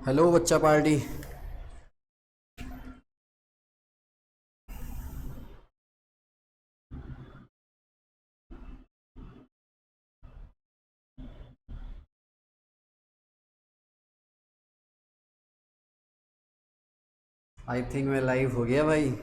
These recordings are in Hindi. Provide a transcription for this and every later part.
हेलो बच्चा पार्टी। आई थिंक मैं लाइव हो गया भाई।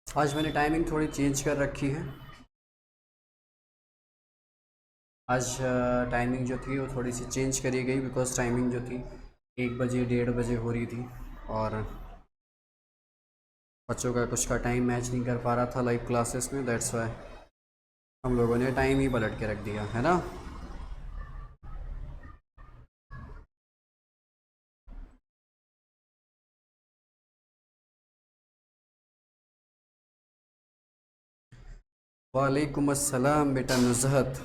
आज मैंने टाइमिंग थोड़ी चेंज कर रखी है। आज टाइमिंग जो थी वो थोड़ी सी चेंज करी गई बिकॉज टाइमिंग जो थी 1 बजे 1:30 बजे हो रही थी और बच्चों का कुछ का टाइम मैच नहीं कर पा रहा था लाइव क्लासेस में। दैट्स वाई हम लोगों ने टाइम ही पलट के रख दिया है ना। वालेकुम अस्सलाम बेटा नुज़हत,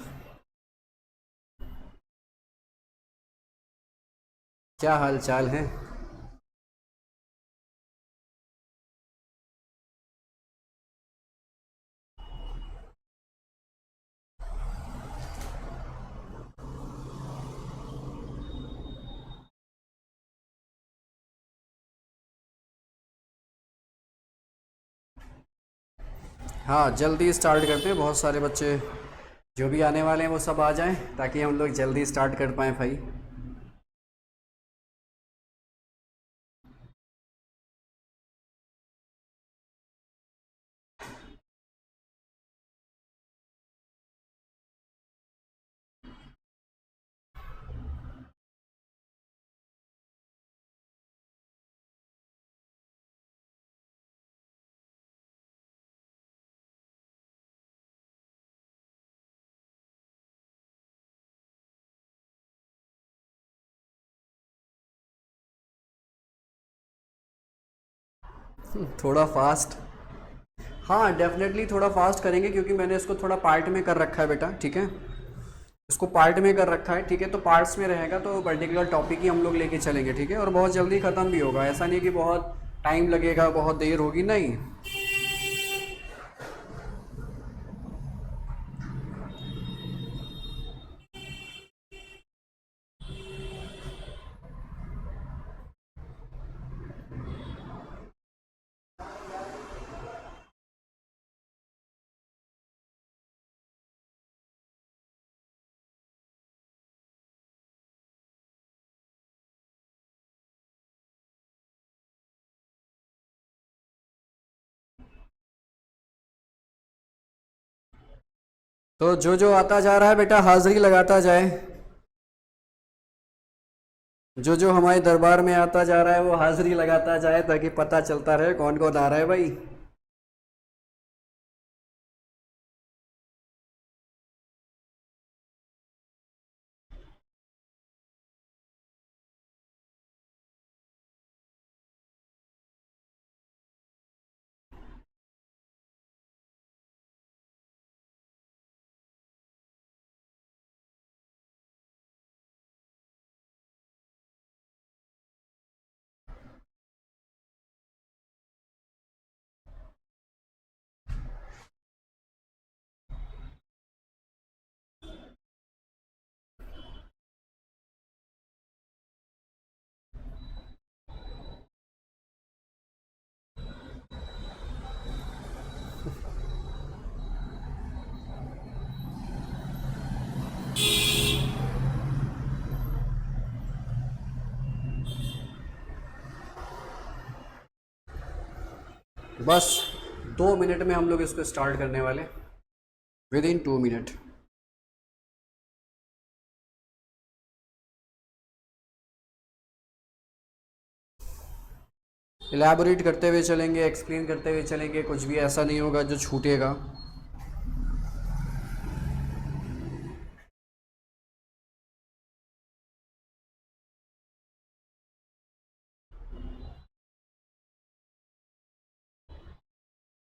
क्या हाल चाल है। हाँ जल्दी स्टार्ट करते हैं, बहुत सारे बच्चे जो भी आने वाले हैं वो सब आ जाएं ताकि हम लोग जल्दी स्टार्ट कर पाएँ भाई। थोड़ा फास्ट, हाँ डेफिनेटली थोड़ा फास्ट करेंगे क्योंकि मैंने इसको थोड़ा पार्ट में कर रखा है बेटा, ठीक है। इसको पार्ट में कर रखा है, ठीक है, तो पार्ट्स में रहेगा तो पर्टिकुलर टॉपिक ही हम लोग लेके चलेंगे, ठीक है। और बहुत जल्दी ख़त्म भी होगा, ऐसा नहीं कि बहुत टाइम लगेगा बहुत देर होगी, नहीं। तो जो आता जा रहा है बेटा हाज़िरी लगाता जाए। जो हमारे दरबार में आता जा रहा है वो हाज़िरी लगाता जाए ताकि पता चलता रहे कौन कौन आ रहा है भाई। बस 2 मिनट में हम लोग इसको स्टार्ट करने वाले, विद इन 2 मिनट। इलेबोरेट करते हुए चलेंगे, एक्सप्लेन करते हुए चलेंगे, कुछ भी ऐसा नहीं होगा जो छूटेगा।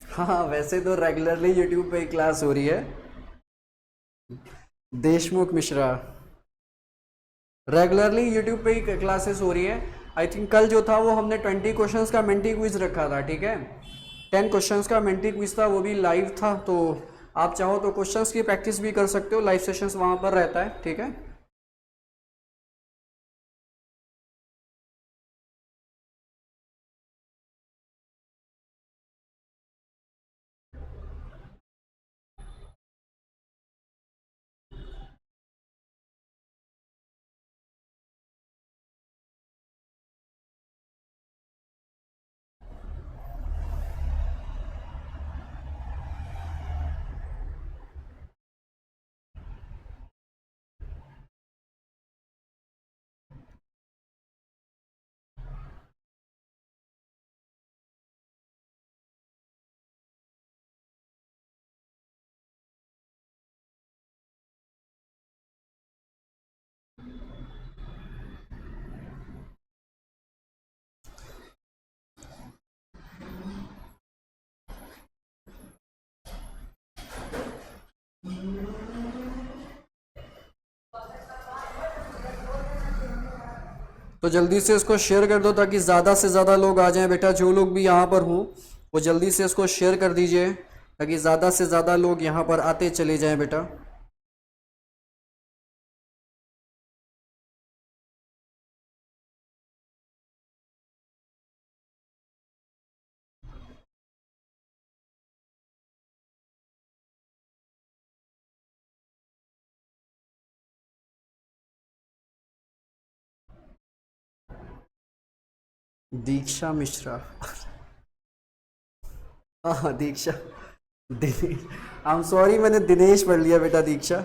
हाँ वैसे तो रेगुलरली यूट्यूब पे ही क्लास हो रही है। देशमुख मिश्रा, रेगुलरली यूट्यूब पे ही क्लासेस हो रही है। आई थिंक कल जो था वो हमने 20 क्वेश्चंस का मेंटी क्विज रखा था, ठीक है। 10 क्वेश्चंस का मेंटी क्विज था, वो भी लाइव था। तो आप चाहो तो क्वेश्चंस की प्रैक्टिस भी कर सकते हो, लाइव सेशंस वहाँ पर रहता है, ठीक है। तो जल्दी से इसको शेयर कर दो ताकि ज़्यादा से ज़्यादा लोग आ जाएं बेटा। जो लोग भी यहाँ पर हों वो जल्दी से इसको शेयर कर दीजिए ताकि ज़्यादा से ज़्यादा लोग यहाँ पर आते चले जाएं बेटा। दीक्षा मिश्रा हाँ हाँ दीक्षा, दिनेश, आई एम सॉरी मैंने दिनेश पढ़ लिया बेटा, दीक्षा।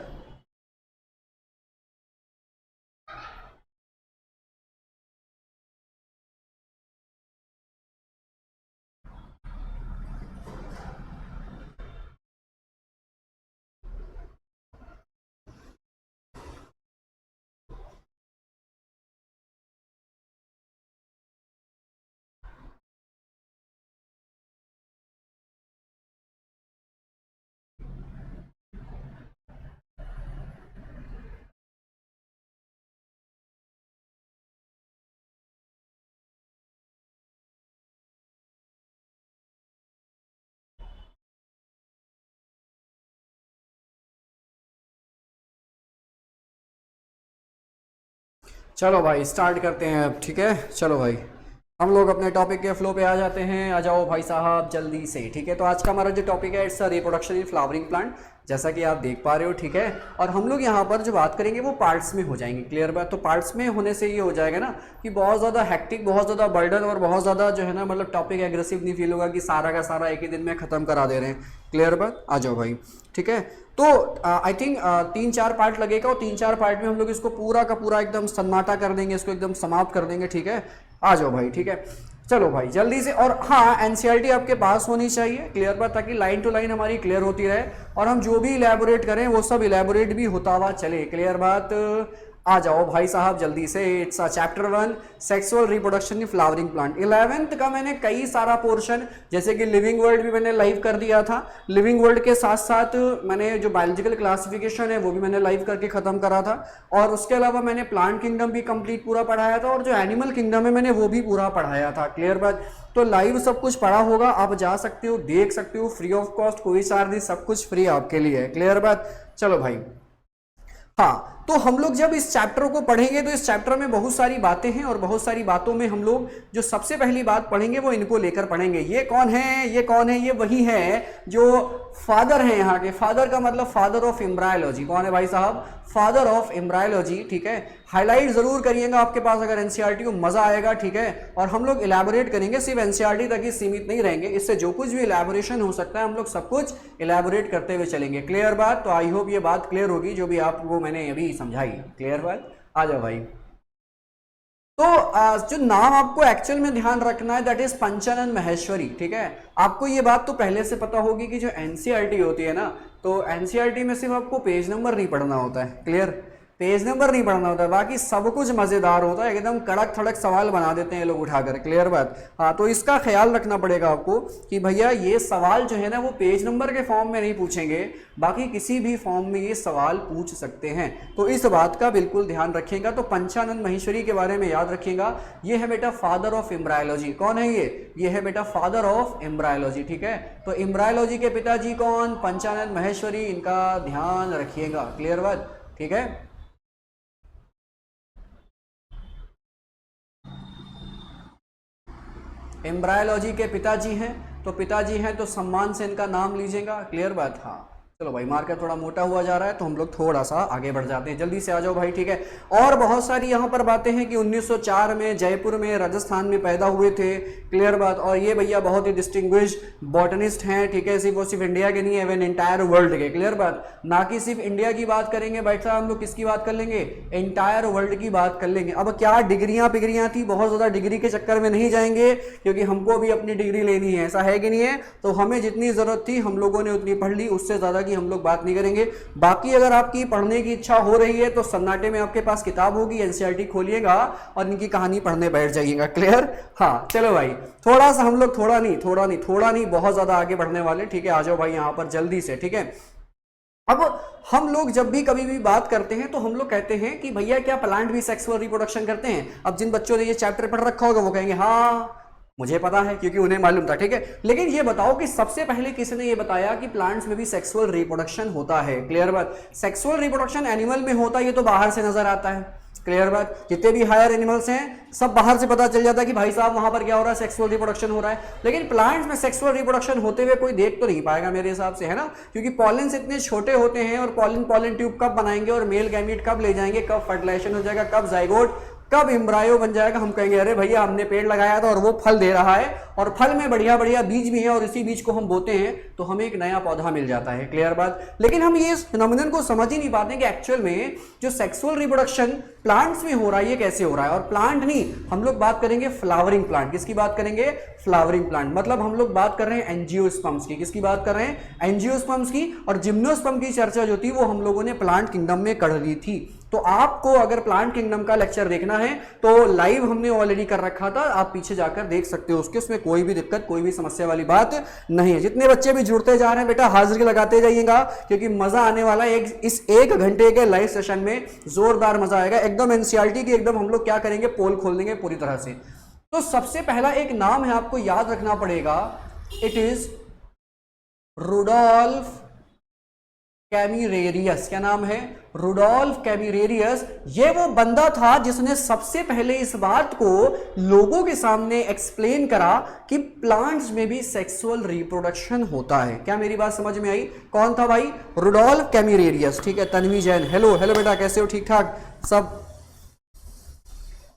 चलो भाई स्टार्ट करते हैं अब, ठीक है। चलो भाई हम लोग अपने टॉपिक के फ्लो पे आ जाते हैं। आ जाओ भाई साहब जल्दी से, ठीक है। तो आज का हमारा जो टॉपिक है it's reproduction in flowering plant, जैसा कि आप देख पा रहे हो, ठीक है। और हम लोग यहाँ पर जो बात करेंगे वो पार्ट्स में हो जाएंगे, क्लियर बात। तो पार्ट्स में होने से ये हो जाएगा ना कि बहुत ज़्यादा हैक्टिक, बहुत ज़्यादा बर्डन और बहुत ज़्यादा जो है ना मतलब टॉपिक एग्रेसिव नहीं फील होगा कि सारा का सारा एक ही दिन में ख़त्म करा दे रहे हैं, क्लियर बात। आ जाओ भाई, ठीक है। तो आई थिंक 3-4 पार्ट लगेगा और 3-4 पार्ट में हम लोग इसको पूरा का पूरा एकदम सन्नाटा कर देंगे, इसको एकदम समाप्त कर देंगे, ठीक है। आ जाओ भाई, ठीक है। चलो भाई जल्दी से। और हाँ एनसीईआरटी आपके पास होनी चाहिए, क्लियर बात, ताकि लाइन टू लाइन हमारी क्लियर होती रहे और हम जो भी इलेबोरेट करें वो सब इलेबोरेट भी होता हुआ चले, क्लियर बात। आ जाओ भाई साहब जल्दी से। It's chapter 1 sexual reproduction in flowering plant. 11th का मैंने कई सारा पोर्शन, जैसे कि लिविंग वर्ल्ड भी मैंने लाइव कर दिया था। लिविंग वर्ल्ड के साथ साथ मैंने जो बायोलॉजिकल क्लासिफिकेशन है वो भी मैंने लाइव करके खत्म करा था। और उसके अलावा मैंने प्लांट किंगडम भी कंप्लीट पूरा पढ़ाया था और जो एनिमल किंगडम है मैंने वो भी पूरा पढ़ाया था, क्लियर बात। तो लाइव सब कुछ पढ़ा होगा, आप जा सकते हो, देख सकते हो, फ्री ऑफ कॉस्ट, कोई चार्ज नहीं, सब कुछ फ्री आपके लिए है, क्लियर बात। चलो भाई हाँ तो हम लोग जब इस चैप्टर को पढ़ेंगे तो इस चैप्टर में बहुत सारी बातें हैं और बहुत सारी बातों में हम लोग जो सबसे पहली बात पढ़ेंगे वो इनको लेकर पढ़ेंगे। ये कौन है, ये कौन है, ये वही है जो फादर है यहाँ के। फादर का मतलब फादर ऑफ एम्ब्रायोलॉजी। कौन है भाई साहब? Father of embryology. ठीक है, हाईलाइट जरूर करिएगा आपके पास अगर एनसीईआरटी को, मजा आएगा। ठीक है, और हम लोग इलेबोरेट करेंगे, सिर्फ एनसीईआरटी तक ही सीमित नहीं रहेंगे, इससे जो कुछ भी इलेबोरेशन हो सकता है हम लोग सब कुछ इलेबोरेट करते हुए चलेंगे। क्लियर बात? तो आई होप ये बात क्लियर होगी जो भी आपको मैंने अभी समझाई। क्लियर बात? आ जाओ भाई। तो जो नाम आपको एक्चुअल में ध्यान रखना है दैट इज पंचानन माहेश्वरी। ठीक है, आपको ये बात तो पहले से पता होगी कि जो एनसीईआरटी होती है ना, तो एनसीईआरटी में सिर्फ आपको पेज नंबर नहीं पढ़ना होता है। क्लियर? पेज नंबर नहीं पढ़ना होता है, बाकी सब कुछ मजेदार होता है, एकदम कड़क थड़क सवाल बना देते हैं लोग उठाकर। क्लियर बात? हाँ, तो इसका ख्याल रखना पड़ेगा आपको कि भैया ये सवाल जो है ना वो पेज नंबर के फॉर्म में नहीं पूछेंगे, बाकी किसी भी फॉर्म में ये सवाल पूछ सकते हैं। तो इस बात का बिल्कुल ध्यान रखिएगा। तो पंचानन माहेश्वरी के बारे में याद रखिएगा, ये है बेटा फादर ऑफ एम्ब्रायोलॉजी। कौन है ये है बेटा फादर ऑफ एम्ब्रायोलॉजी। ठीक है, तो एम्ब्रायोलॉजी के पिताजी कौन? पंचानन माहेश्वरी, इनका ध्यान रखिएगा। क्लियर बात? ठीक है, एम्ब्रायोलॉजी के पिताजी हैं, तो पिताजी हैं तो सम्मान से इनका नाम लीजिएगा। क्लियर बात? हाँ, चलो भाई, मार्कर थोड़ा मोटा हुआ जा रहा है तो हम लोग थोड़ा सा आगे बढ़ जाते हैं, जल्दी से आ जाओ भाई। ठीक है, और बहुत सारी यहाँ पर बातें हैं कि 1904 में जयपुर में राजस्थान में पैदा हुए थे। क्लियर बात? और ये भैया बहुत ही डिस्टिंग्विश्ड बॉटनिस्ट हैं। ठीक है, सिर्फ वो सिर्फ इंडिया के नहीं, एवन एंटायर वर्ल्ड के। क्लियर बात? ना कि सिर्फ इंडिया की बात करेंगे भाई साहब, हम लोग किसकी बात कर लेंगे? एंटायर वर्ल्ड की बात कर लेंगे। अब क्या डिग्रियां पिग्रियां थी, बहुत ज्यादा डिग्री के चक्कर में नहीं जाएंगे क्योंकि हमको भी अपनी डिग्री लेनी है, ऐसा है कि नहीं है? तो हमें जितनी जरूरत थी हम लोगों ने उतनी पढ़ ली, उससे ज्यादा की हम लोग बात नहीं करेंगे। बाकी अगर आपकी पढ़ने की इच्छा हो रही है तो सन्नाटे में आपके पास किताब होगी, एनसीईआरटी खोलिएगा और इनकी कहानी पढ़ने बैठ जाइएगा। क्लियर? हाँ, चलो भाई, थोड़ा सा हम लोग थोड़ा नहीं बहुत ज्यादा आगे बढ़ने वाले। ठीक है, आ जाओ भाई यहाँ पर जल्दी से। ठीक है, अब हम लोग जब भी कभी भी बात करते हैं तो हम लोग कहते हैं कि भैया क्या प्लांट भी सेक्सुअल रिप्रोडक्शन करते हैं? अब जिन बच्चों ने ये चैप्टर पढ़ रखा होगा वो कहेंगे हाँ मुझे पता है, क्योंकि उन्हें मालूम था। ठीक है, लेकिन ये बताओ कि सबसे पहले किसने ये बताया कि प्लांट्स में भी सेक्सुअल रिप्रोडक्शन होता है? क्लियर बात? सेक्सुअल रिप्रोडक्शन एनिमल में होता है, ये तो बाहर से नजर आता है। क्लियर बात? जितने भी हायर एनिमल्स हैं सब बाहर से पता चल जाता है कि भाई साहब वहां पर क्या हो रहा है, सेक्सुअल रिप्रोडक्शन हो रहा है। लेकिन प्लांट्स में सेक्सुअल रिप्रोडक्शन होते हुए कोई देख तो नहीं पाएगा मेरे हिसाब से, है ना? क्योंकि पॉलिन्स इतने छोटे होते हैं और पॉलिन ट्यूब कब बनाएंगे और मेल गैमीट कब ले जाएंगे, कब फर्टिलाइजेशन हो जाएगा, कब जाइगोट, कब एम्ब्रायो बन जाएगा, हम कहेंगे अरे भैया हमने पेड़ लगाया था और वो फल दे रहा है और फल में बढ़िया बढ़िया बीज भी है और इसी बीज को हम बोते हैं तो हमें एक नया पौधा मिल जाता है। क्लियर बात? लेकिन हम ये फिनोमिनन को समझ ही नहीं पाते कि एक्चुअल में जो सेक्सुअल रिप्रोडक्शन प्लांट्स में हो रहा है ये कैसे हो रहा है। और प्लांट नहीं, हम लोग बात करेंगे फ्लावरिंग प्लांट। किसकी बात करेंगे? Flowering plant. मतलब हम लोग बात कर रहे हैं एंजियोस्पर्म्स की। किसकी बात कर रहे हैं? एंजियोस्पर्म्स की। और जिम्नोस्पर्म की चर्चा जो थी वो हम लोगों ने प्लांट किंगडम में कर ली थी। तो आपको अगर प्लांट किंगडम का लेक्चर देखना है तो लाइव हमने ऑलरेडी कर रखा था, आप पीछे जाकर देख सकते हो उसके, उसमें कोई भी दिक्कत कोई भी समस्या वाली बात नहीं है। जितने बच्चे भी जुड़ते जा रहे हैं बेटा हाजिरी लगाते जाइएगा क्योंकि मजा आने वाला है। इस 1 घंटे के लाइव सेशन में जोरदार मजा आएगा एकदम। एनसीईआरटी की एकदम हम लोग क्या करेंगे, पोल खोल देंगे पूरी तरह से। तो सबसे पहला एक नाम है आपको याद रखना पड़ेगा, इट इज रुडोल्फ कैमिरेरियस। क्या नाम है? रुडोल्फ कैमिरेरियस। ये वो बंदा था जिसने सबसे पहले इस बात को लोगों के सामने एक्सप्लेन करा कि प्लांट्स में भी सेक्सुअल रिप्रोडक्शन होता है। क्या मेरी बात समझ में आई? कौन था भाई? रुडोल्फ कैमिरेरियस। ठीक है, तन्वी जैन, हेलो हेलो बेटा, कैसे हो? ठीक ठाक सब?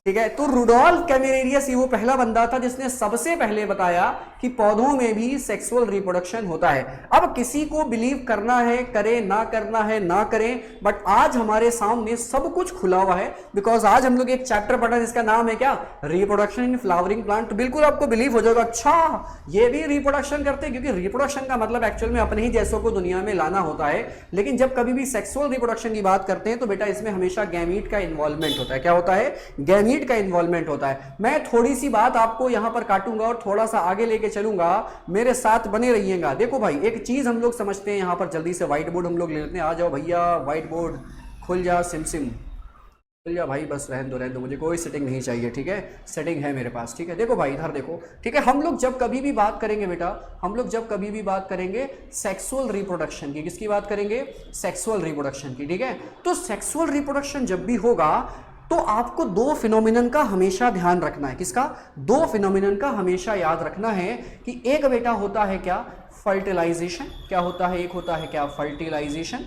ठीक है, तो रुडोल्फ कैमिरेरियस ये वो पहला बंदा था जिसने सबसे पहले बताया कि पौधों में भी सेक्सुअल रिप्रोडक्शन होता है। अब किसी को बिलीव करना है करे, ना करना है ना करें, बट आज हमारे सामने सब कुछ खुला हुआ है बिकॉज आज हम लोग एक चैप्टर पढ़ा जिसका नाम है क्या? Reproduction in flowering plant. तो बिल्कुल आपको बिलीव हो जाएगा, अच्छा ये भी रिप्रोडक्शन करते हैं, क्योंकि रिप्रोडक्शन का मतलब एक्चुअल में अपने ही जैसों को दुनिया में लाना होता है। लेकिन जब कभी भी सेक्सुअल रिप्रोडक्शन की बात करते हैं तो बेटा इसमें हमेशा गैमीट का इन्वॉल्वमेंट होता है। क्या होता है? गैमीट का इन्वॉल्वमेंट होता है। मैं थोड़ी सी बात आपको यहां पर काटूंगा और थोड़ा सा आगे लेके चलूंगा, मेरे साथ बने रहिएगा। देखो भाई एक चीज हम लोग समझते हैं यहां पर, जल्दी से व्हाइट बोर्ड हम लोग ले लेते हैं। आ जाओ भैया, व्हाइट बोर्ड खुल जा सिम सिम। चल जा भाई, बस रहने दो, मुझे कोई सेटिंग नहीं चाहिए, ठीक है, सेटिंग है मेरे पास, ठीक है। देखो भाई इधर देखो, ठीक है, हम लोग जब कभी भी बात करेंगे बेटा, हम लोग जब कभी भी बात करेंगे सेक्सुअल रिप्रोडक्शन की, किसकी बात करेंगे, सेक्सुअल रिप्रोडक्शन की, ठीक है। तो सेक्सुअल रिप्रोडक्शन जब भी होगा तो आपको दो फिनोमिनन का हमेशा ध्यान रखना है, किसका, दो फिनोमिनन का हमेशा याद रखना है कि एक बेटा होता है क्या, फर्टिलाइजेशन, क्या होता है, एक होता है क्या, फर्टिलाइजेशन,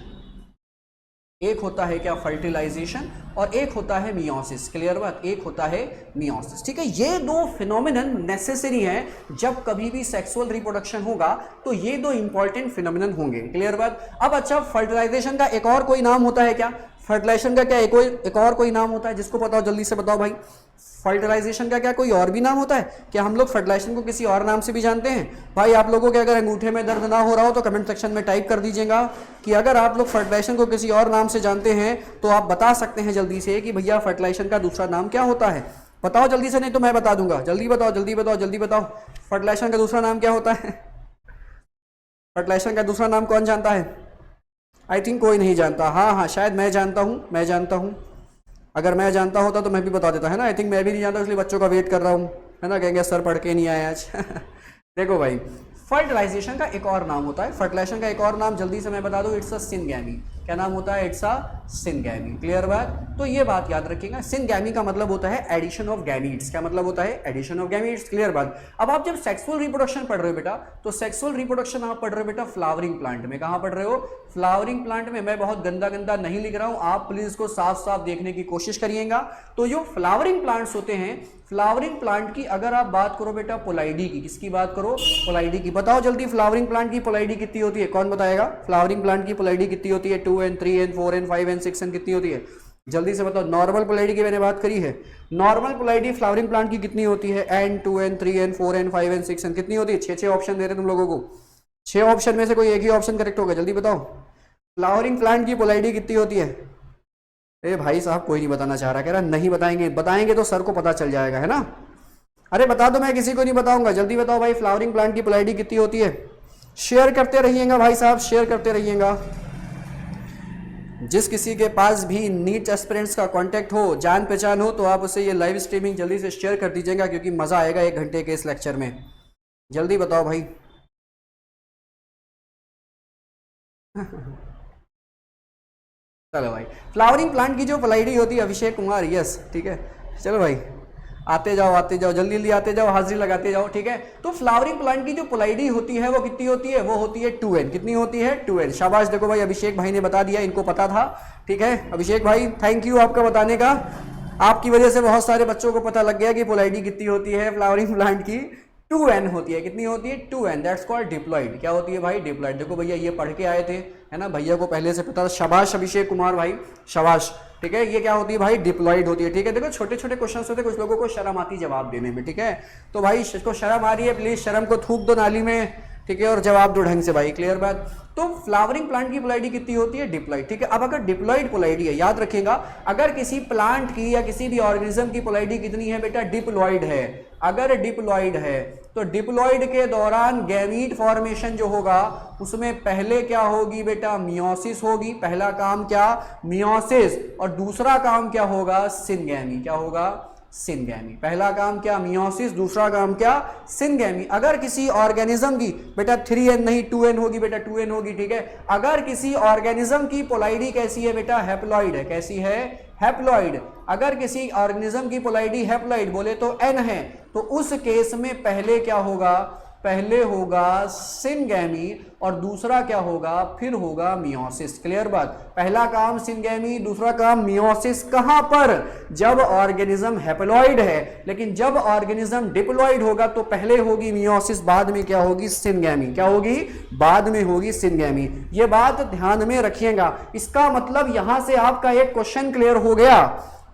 एक होता है क्या, फर्टिलाइजेशन, और एक होता है मियोसिस, क्लियर बात, एक होता है मियोसिस, ठीक है। ये दो फिनोमिनन नेसेसरी हैं जब कभी भी सेक्सुअल रिप्रोडक्शन होगा, तो ये दो इंपॉर्टेंट फिनोमिनन होंगे, क्लियर बात। अब अच्छा, फर्टिलाइजेशन का एक और कोई नाम होता है क्या, फर्टिलाइजेशन का क्या एक और कोई नाम होता है, जिसको बताओ जल्दी से बताओ भाई, फर्टिलाइजेशन का क्या कोई और भी नाम होता है क्या, हम लोग फर्टिलाइजेशन को किसी और नाम से भी जानते हैं भाई। आप लोगों के अगर अंगूठे में दर्द ना हो रहा हो तो कमेंट सेक्शन में टाइप कर दीजिएगा कि अगर आप लोग फर्टिलाइजेशन को किसी और नाम से जानते हैं तो आप बता सकते हैं जल्दी से कि भैया फर्टिलाइजेशन का दूसरा नाम क्या होता है, बताओ जल्दी से, नहीं तो मैं बता दूंगा, जल्दी बताओ जल्दी बताओ जल्दी बताओ, फर्टिलाइजेशन का दूसरा नाम क्या होता है, फर्टिलाइजेशन का दूसरा नाम कौन जानता है, आई थिंक कोई नहीं जानता, हाँ शायद मैं जानता हूँ, अगर मैं जानता होता तो मैं भी बता देता, है ना। आई थिंक मैं भी नहीं जानता, इसलिए बच्चों का वेट कर रहा हूँ, है ना, कहेंगे सर पढ़ के नहीं आए आज। देखो भाई, फर्टिलाइजेशन का एक और नाम होता है, फर्टिलाइजेशन का एक और नाम जल्दी से मैं बता दूं, इट्स अ सिनगैमी, क्या नाम होता है, इट्स अ सिनगैमी, क्लियर बात। तो ये बात याद रखिएगा, सिनगैमी का मतलब होता है एडिशन ऑफ गैमीट्स, क्या मतलब होता है, एडिशन ऑफ गैमीट्स, क्लियर बात। अब आप जब सेक्सुअल रिप्रोडक्शन पढ़ रहे हो बेटा, तो सेक्सुअल रिप्रोडक्शन आप पढ़ रहे हो बेटा फ्लावरिंग प्लांट में, कहां पढ़ रहे हो, फ्लावरिंग प्लांट में। मैं बहुत गंदा गंदा नहीं लिख रहा हूं, आप प्लीज इसको साफ साफ देखने की कोशिश करिएगा। तो जो फ्लावरिंग प्लांट्स होते हैं, फ्लावरिंग प्लांट की अगर आप बात करो बेटा पोलाइडी की, किसकी बात करो, पोलाइडी की, बताओ जल्दी फ्लावरिंग प्लांट की पोलाइडी कितनी होती है, कौन बताएगा, फ्लावरिंग प्लांट की पोलाइडी कितनी होती है, 2n 3n 4n 5n 6n कितनी होती है, जल्दी से बताओ। नॉर्मल पोलाइडी की मैंने बात करी है, नॉर्मल पोलाइडी फ्लावरिंग प्लांट की कितनी होती है, n 2n 3n 4n 5n 6n कितनी होती है, 6 ऑप्शन दे रहे तुम लोगों को, 6 ऑप्शन में से कोई एक ही ऑप्शन करेक्ट होगा, जल्दी बताओ फ्लावरिंग प्लांट की पोलाइडी कितनी होती है। ए भाई साहब कोई नहीं बताना चाह रहा, कह रहा नहीं बताएंगे, बताएंगे तो सर को पता चल जाएगा, है ना। अरे बता दो, मैं किसी को नहीं बताऊंगा, जल्दी बताओ भाई फ्लावरिंग प्लांट की पोलाइडी कितनी होती है। शेयर करते रहिएगा भाई साहब, शेयर करते रहिएगा। जिस किसी के पास भी नीट एस्पिरेंट्स का कांटेक्ट हो, जान पहचान हो, तो आप उसे ये लाइव स्ट्रीमिंग जल्दी से शेयर कर दीजिएगा, क्योंकि मजा आएगा 1 घंटे के इस लेक्चर में। जल्दी बताओ भाई। चलो भाई, फ्लावरिंग प्लांट की जो पोलाइडी होती है, अभिषेक कुमार, यस ठीक है, चलो भाई आते जाओ जल्दी जल्दी आते जाओ, हाजिरी लगाते जाओ, ठीक है। तो फ्लावरिंग प्लांट की जो पोलाइडी होती है वो कितनी होती है, वो होती है 2n, कितनी होती है 2n, शाबाश। देखो भाई अभिषेक भाई ने बता दिया, इनको पता था, ठीक है। अभिषेक भाई थैंक यू आपका बताने का, आपकी वजह से बहुत सारे बच्चों को पता लग गया कि पोलाइडी कितनी होती है फ्लावरिंग प्लांट की, 2n होती है, कितनी होती है 2n, दैट्स कॉल्ड डिप्लॉइड। क्या होती है भाई, डिप्लॉइड। देखो भैया ये पढ़ के आए थे, है ना, भैया को पहले से पता था, शाबाश अभिषेक कुमार भाई, शाबाश, ठीक है। ये क्या होती है भाई, डिप्लॉइड होती है, ठीक है। देखो छोटे छोटे क्वेश्चन होते हैं, कुछ लोगों को शर्म आती है जवाब देने में, ठीक है। तो भाई इसको शर्म आ रही है, प्लीज शर्म को थूक दो नाली में, ठीक है, और जवाब दो ढंग से भाई, क्लियर बात। तो फ्लावरिंग प्लांट की पोलाइडी कितनी होती है, डिप्लॉइड, ठीक है। अब अगर डिप्लॉइड पोलाइडी है, याद रखिएगा, अगर किसी प्लांट की या किसी भी ऑर्गेनिज्म की पोलाइडी कितनी है बेटा, डिप्लॉइड है। अगर डिप्लॉइड है तो डिप्लॉइड के दौरान गैमीट फॉर्मेशन जो होगा उसमें पहले क्या होगी बेटा, मियोसिस होगी, पहला काम क्या, मियोसिस, और दूसरा काम क्या होगा, सिनगैमी, क्या होगा, सिनगैमी। पहला काम क्या, मियोसिस, दूसरा काम क्या, सिनगैमी। अगर किसी ऑर्गेनिज्म की बेटा 3n नहीं 2n होगी बेटा, 2n होगी, ठीक है। अगर किसी ऑर्गेनिज्म की पोलाइडी कैसी है बेटा, हैप्लॉइड है, कैसी है, हैप्लॉइड। अगर किसी ऑर्गेनिज्म की पोलाइडी हैप्लॉइड बोले तो n है, तो उस केस में पहले क्या होगा, पहले होगा सिनगैमी, और दूसरा क्या होगा, फिर होगा मियोसिस, क्लियर बात। पहला काम सिनगैमी, दूसरा काम मियोसिस, कहां पर, जब ऑर्गेनिज्म हैप्लॉइड है। लेकिन जब ऑर्गेनिज्म डिप्लॉइड होगा तो पहले होगी मियोसिस, बाद में क्या होगी, सिनगैमी, क्या होगी, बाद में होगी सिनगैमी। ये बात ध्यान में रखिएगा। इसका मतलब यहां से आपका एक क्वेश्चन क्लियर हो गया,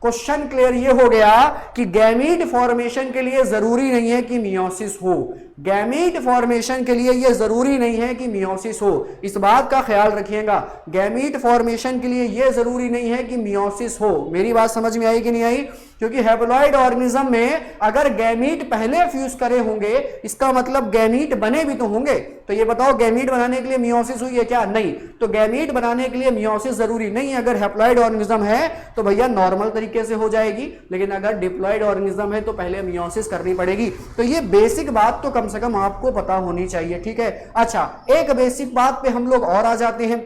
क्वेश्चन क्लियर ये हो गया कि गैमीट फॉर्मेशन के लिए जरूरी नहीं है कि मियोसिस हो, गैमीट फॉर्मेशन के लिए ये जरूरी नहीं है कि मियोसिस हो, इस बात का ख्याल रखिएगा। गैमीट फॉर्मेशन के लिए ये जरूरी नहीं है कि मियोसिस हो। मेरी बात समझ में आई कि नहीं आई, क्योंकि हैप्लॉइड ऑर्गेनिज्म में अगर गैमीट पहले फ्यूज करे होंगे, इसका मतलब गैमीट बने भी तो होंगे। तो ये बताओ गैमीट बनाने के लिए मियोसिस हुई है क्या? नहीं। तो गैमीट बनाने के लिए मियोसिस जरूरी नहीं। अगर हैप्लॉइड ऑर्गेनिज्म है तो भैया नॉर्मल तरीके से हो जाएगी, लेकिन अगर डिप्लॉइड ऑर्गेनिज्म है तो पहले मियोसिस करनी पड़ेगी। तो ये बेसिक बात तो कम से कम आपको पता होनी चाहिए, ठीक है। अच्छा, एक बेसिक बात पे हम लोग और आ जाते हैं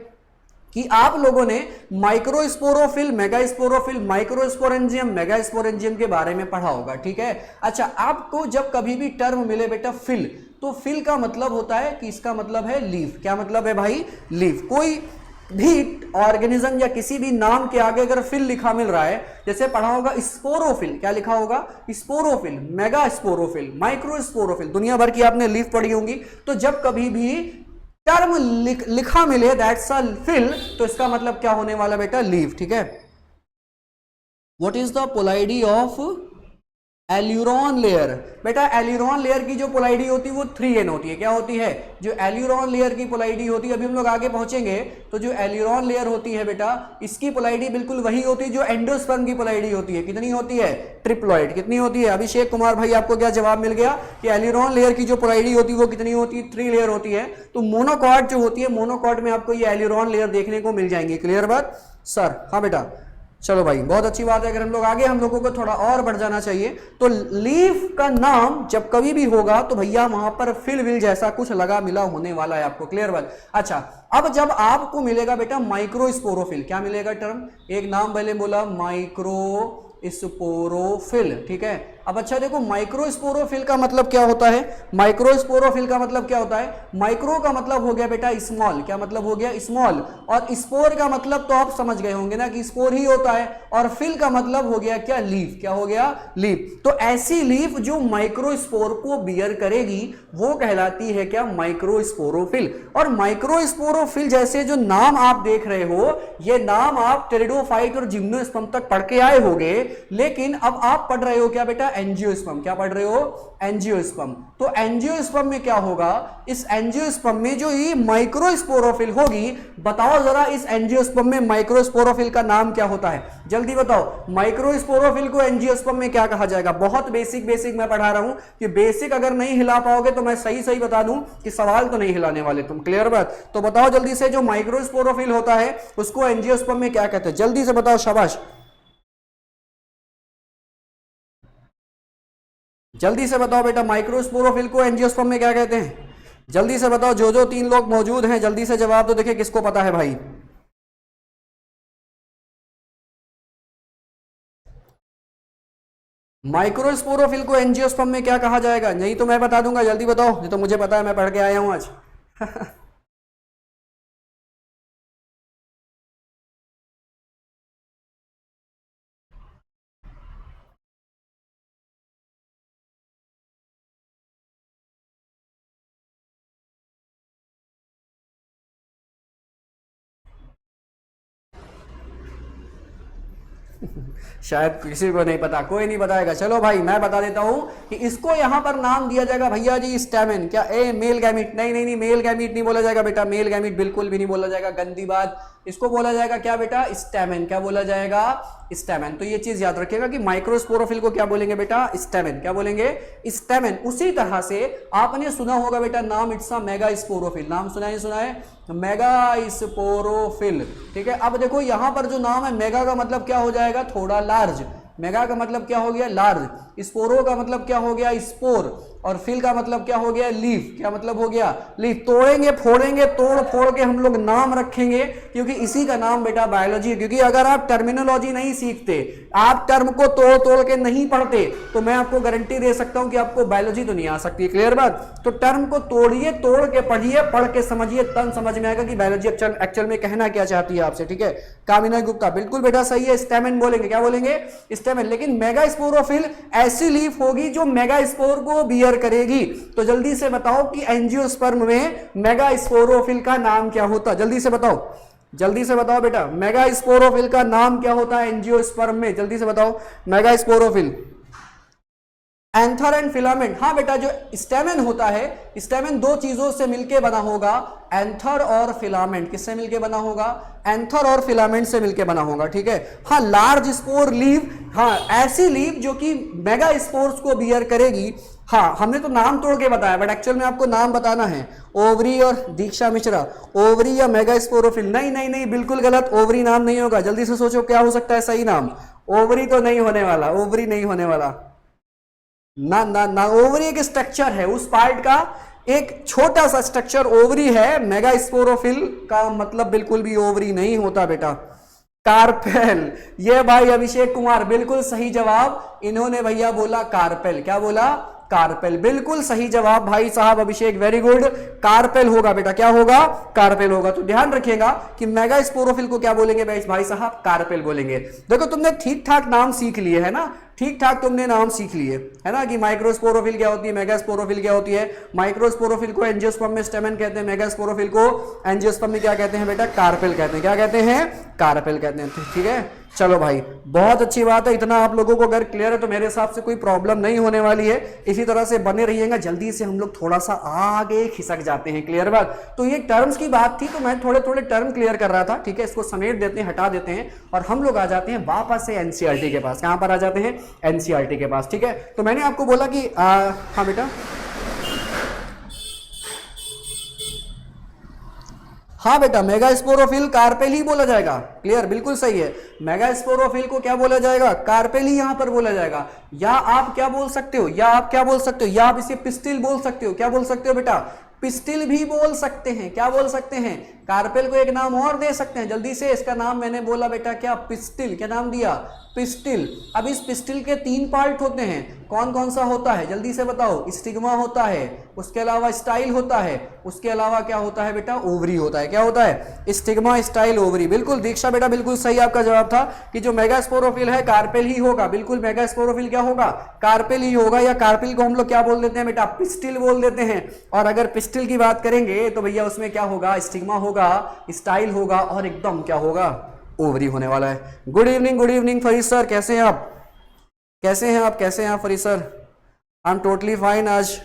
कि आप लोगों ने माइक्रोस्पोरोफिल, मेगास्पोरोफिल, माइक्रोस्पोरेंजियम, मेगास्पोरेंजियम के बारे में पढ़ा होगा, ठीक है। अच्छा, आपको जब कभी भी टर्म मिले बेटा फिल, तो फिल का मतलब होता है कि इसका मतलब है लीफ। क्या मतलब है भाई? लीफ। कोई भी ऑर्गेनिज्म या किसी भी नाम के आगे अगर फिल लिखा मिल रहा है, जैसे पढ़ा होगा स्पोरोफिल, क्या लिखा होगा? स्पोरोफिल, मेगास्पोरोफिल, माइक्रोस्पोरोफिल, दुनिया भर की आपने लीफ पढ़ी होंगी। तो जब कभी भी टर्म लिखा मिले दैट्स अ फिल, तो इसका मतलब क्या होने वाला बेटा? लीफ, ठीक है। What is the पोलाइडी of aleurone layer? बेटा एल्यूरॉन लेयर की जो पोलाइडी होती है वो 3n होती है। क्या होती है? जो एल्यूरॉन लेयर की पोलाइडी होती है, अभी हम लोग आगे पहुंचेंगे, तो जो एल्यूरॉन लेयर होती है बेटा, इसकी पोलाइडी बिल्कुल वही होती है जो एंडोस्पर्म की पोलाइडी होती है। कितनी होती है? ट्रिप्लॉइड। कितनी होती है? अभिषेक कुमार भाई, आपको क्या जवाब मिल गया कि एल्यूरॉन लेयर की जो पोलाइडी होती है वो कितनी होती है? 3 लेयर होती है। तो मोनोकॉट जो होती है, मोनोकॉट में आपको ये एल्यूरॉन लेयर देखने को मिल जाएंगी। क्लियर बात सर? हाँ बेटा, चलो भाई, बहुत अच्छी बात है। अगर हम लोग आगे, हम लोगों को थोड़ा और बढ़ जाना चाहिए। तो लीफ का नाम जब कभी भी होगा तो भैया वहां पर फिल विल जैसा कुछ लगा मिला होने वाला है आपको। क्लियर बात? अच्छा, अब जब आपको मिलेगा बेटा माइक्रोस्पोरोफिल, क्या मिलेगा टर्म? एक नाम पहले बोला, माइक्रोस्पोरोफिल, ठीक है। अब अच्छा देखो, माइक्रोस्पोरोफिल का मतलब क्या होता है? माइक्रोस्पोरोफिल का मतलब क्या होता है? माइक्रो का मतलब हो गया बेटा स्मॉल। क्या मतलब हो गया? स्मॉल। और स्पोर का मतलब तो आप समझ गए होंगे ना कि स्पोर ही होता है। और फिल का मतलब हो गया क्या? लीफ। क्या हो गया? लीफ। तो ऐसी लीफ जो माइक्रोस्पोर को बियर करेगी वो कहलाती है क्या? माइक्रोस्पोरोफिल। और माइक्रोस्पोरोफिल जैसे जो नाम आप देख रहे हो, ये नाम आप टेरिडोफाइट और जिम्नोस्पर्म तक पढ़ के आए होंगे, लेकिन अब आप पढ़ रहे हो क्या बेटा? एंजियोस्पर्म। क्या पढ़ रहे हो? एंजियोस्पर्म। तो एंजियोस्पर्म में क्या होगा? इस एंजियोस्पर्म में जो ये माइक्रोस्पोरोफिल होगी, बताओ जरा इस एंजियोस्पर्म में माइक्रोस्पोरोफिल का नाम क्या होता है? जल्दी बताओ, माइक्रोस्पोरोफिल को एंजियोस्पर्म में क्या कहा जाएगा? बहुत बेसिक बेसिक मैं पढ़ा रहा हूं कि बेसिक अगर नहीं हिला पाओगे तो मैं सही सही बता दूं कि सवाल तो नहीं हिलाने वाले तुम। क्लियर बात? तो बताओ जल्दी से, जो माइक्रोस्पोरोफिल होता है उसको एंजियोस्पर्म में क्या कहते हैं? जल्दी से बताओ, शाबाश, जल्दी से बताओ बेटा, माइक्रोस्पोरोफिल को एंजियोस्पर्म में क्या कहते हैं? जल्दी से बताओ, जो जो 3 लोग मौजूद हैं जल्दी से जवाब तो देखें किसको पता है भाई। माइक्रोस्पोरोफिल को एंजियोस्पर्म में क्या कहा जाएगा? नहीं तो मैं बता दूंगा, जल्दी बताओ। ये तो मुझे पता है, मैं पढ़ के आया हूं आज। शायद किसी को नहीं पता, कोई नहीं बताएगा। चलो भाई, मैं बता देता हूं कि इसको यहां पर नाम दिया जाएगा भैया जी स्टैमेन। क्या? Male gamete? नहीं नहीं नहीं, मेल गैमीट नहीं बोला जाएगा बेटा, मेल गैमीट बिल्कुल भी नहीं बोला जाएगा, गंदी बात। इसको बोला जाएगा क्या बेटा? स्टैमेन। क्या बोला जाएगा? स्टैमेन। तो ये चीज याद रखिएगा कि माइक्रोस्पोरोफिल को क्या बोलेंगे बेटा? स्टैमेन। क्या बोलेंगे? स्टैमेन। उसी तरह से आपने सुना होगा बेटा नाम, इट्स अ मेगास्पोरोफिल। नाम सुना है? सुना है? मेगास्पोरोफिल, ठीक है। अब देखो यहां पर जो नाम है, मेगा का मतलब क्या हो जाएगा? थोड़ा लार्ज। मेगा का मतलब क्या हो गया? लार्ज। स्पोरो का मतलब क्या हो गया? स्पोर। और फिल का मतलब क्या हो गया? लीफ। क्या मतलब हो गया? लीफ। तोड़ेंगे फोड़ेंगे, तोड़ फोड़ के हम लोग नाम रखेंगे, क्योंकि इसी का नाम बेटा बायोलॉजी है। क्योंकि अगर आप टर्मिनोलॉजी नहीं सीखते, आप टर्म को तोड़ तोड़ के नहीं पढ़ते, तो मैं आपको गारंटी दे सकता हूं कि आपको बायोलॉजी तो नहीं आ सकती। क्लियर बात? तो टर्म को तोड़िए, तोड़ के पढ़िए, पढ़ के समझिए, तब समझ में आएगा कि बायोलॉजी एक्चुअल में कहना क्या चाहती है आपसे, ठीक है। कामिना गुप्ता बिल्कुल बेटा सही है, स्टैमेन बोलेंगे। क्या बोलेंगे? स्टैमेन। लेकिन मेगास्पोरोफिल ऐसी लीफ होगी जो मेगास्पोर को बियर करेगी। तो जल्दी से बताओ कि एंजियोस्पर्म में मेगास्पोरोफिल का नाम क्या होता? जल्दी से बताओ, जल्दी से बताओ बेटा, मेगास्पोरोफिल का नाम क्या होता है एंजियोस्पर्म में? जल्दी से बताओ, मेगास्पोरोफिल। एंथर एंड फिलामेंट, हाँ बेटा जो स्टेमेन होता है, स्टेमेन दो चीजों से मिलके बना होगा, एंथर और फिलामेंट। किससे मिलके बना होगा? एंथर और फिलामेंट से मिलके बना होगा, ठीक है। हाँ लार्ज स्पोर लीव, हाँ ऐसी लीव जो कि मेगा स्पोर्स को बियर करेगी। हाँ हमने तो नाम तोड़ के बताया, बट एक्चुअल में आपको नाम बताना है। ओवरी और दीक्षा मिश्रा, ओवरी या मेगा स्पोरोफिल? नहीं नहीं नहीं, बिल्कुल गलत, ओवरी नाम नहीं होगा। जल्दी से सोचो क्या हो सकता है सही नाम। ओवरी तो नहीं होने वाला, ओवरी नहीं होने वाला ना ना ना। ओवरी एक स्ट्रक्चर है, उस पार्ट का एक छोटा सा स्ट्रक्चर ओवरी है। मेगा स्पोरोफिल का मतलब बिल्कुल भी ओवरी नहीं होता बेटा। कार्पेल, ये भाई अभिषेक कुमार बिल्कुल सही जवाब, इन्होंने भैया बोला कार्पेल। क्या बोला? कार्पेल, बिल्कुल सही जवाब भाई साहब अभिषेक, वेरी गुड। कार्पेल होगा बेटा, क्या होगा? कार्पेल होगा। तो ध्यान रखिएगा कि मेगा स्पोरोफिल को क्या बोलेंगे भाई साहब? कार्पेल बोलेंगे। देखो तुमने ठीक ठाक नाम सीख लिए है ना, ठीक ठाक तुमने नाम सीख लिए है ना, कि माइक्रोस्पोरोफिल क्या होती है, मेगास्पोरोफिल क्या होती है। माइक्रोस्पोरोफिल को एंजियोस्पर्म में स्टेमेन कहते हैं, मेगास्पोरोफिल को एंजियोस्पर्म में क्या कहते हैं बेटा? कार्पेल कहते हैं। क्या कहते हैं? कार्पेल कहते हैं, ठीक है। चलो भाई बहुत अच्छी बात है, इतना आप लोगों को अगर क्लियर है तो मेरे हिसाब से कोई प्रॉब्लम नहीं होने वाली है। इसी तरह से बने रहिएगा, जल्दी से हम लोग थोड़ा सा आगे खिसक जाते हैं। क्लियर बात? तो ये टर्म्स की बात थी, तो मैं थोड़े थोड़े टर्म क्लियर कर रहा था, ठीक है। इसको समेट देते हैं, हटा देते हैं, और हम लोग आ जाते हैं वापस से एनसीईआरटी के पास। कहां पर आ जाते हैं? एनसीईआरटी के पास, ठीक है। तो मैंने आपको बोला कि हाँ बेटा, हाँ बेटा मेगास्पोरोफिल कार्पेल ही बोला जाएगा। क्लियर, बिल्कुल सही है। मेगास्पोरोफिल को क्या बोला जाएगा? कार्पेल ही यहां पर बोला जाएगा। या आप क्या बोल सकते हो, या आप क्या बोल सकते हो, या आप इसे पिस्टिल बोल सकते हो। क्या बोल सकते हो बेटा? पिस्टिल भी बोल सकते हैं। क्या बोल सकते हैं? कार्पेल को एक नाम और दे सकते हैं। जल्दी से इसका नाम मैंने बोला बेटा क्या? पिस्टिल। क्या नाम दिया? पिस्टिल। अब इस पिस्टिल के 3 पार्ट होते हैं। कौन कौन सा होता है जल्दी से बताओ? स्टिग्मा होता है, उसके अलावा स्टाइल होता है, उसके अलावा क्या होता है बेटा? ओवरी होता है। क्या होता है? Stigma, style, ovary. बिल्कुल दीक्षा बेटा, बिल्कुल सही आपका जवाब था कि जो मेगास्पोरोफिल है कार्पेल ही होगा। बिल्कुल मेगास्पोरोफिल क्या होगा? कार्पेल ही होगा। या कार्पेल को हम लोग क्या बोल देते हैं बेटा? पिस्टिल बोल देते हैं। और अगर पिस्टिल की बात करेंगे तो भैया उसमें क्या होगा? स्टिग्मा होगा, स्टाइल होगा, और एकदम क्या होगा? ओवरी होने वाला है। गुड इवनिंग फरीद सर, कैसे हैं आप? कैसे हैं आप? कैसे हैं आप Farid sir? I am totally fine. आज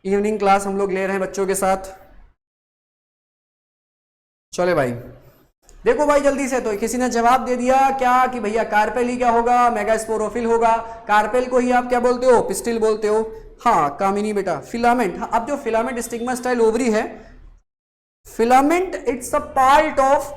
इवनिंग क्लास हम लोग ले रहे हैं बच्चों के साथ। चले भाई, देखो भाई जल्दी से, तो किसी ने जवाब दे दिया क्या कि भैया कार्पेल ही क्या होगा? मेगास्पोरोफिल होगा। कार्पेल को ही आप क्या बोलते हो? पिस्टिल बोलते हो। हाँ कामिनी बेटा, फिलामेंट। हाँ, अब जो फिलामेंट स्टिग्मा स्टाइल ओवरी है, filament it's a part of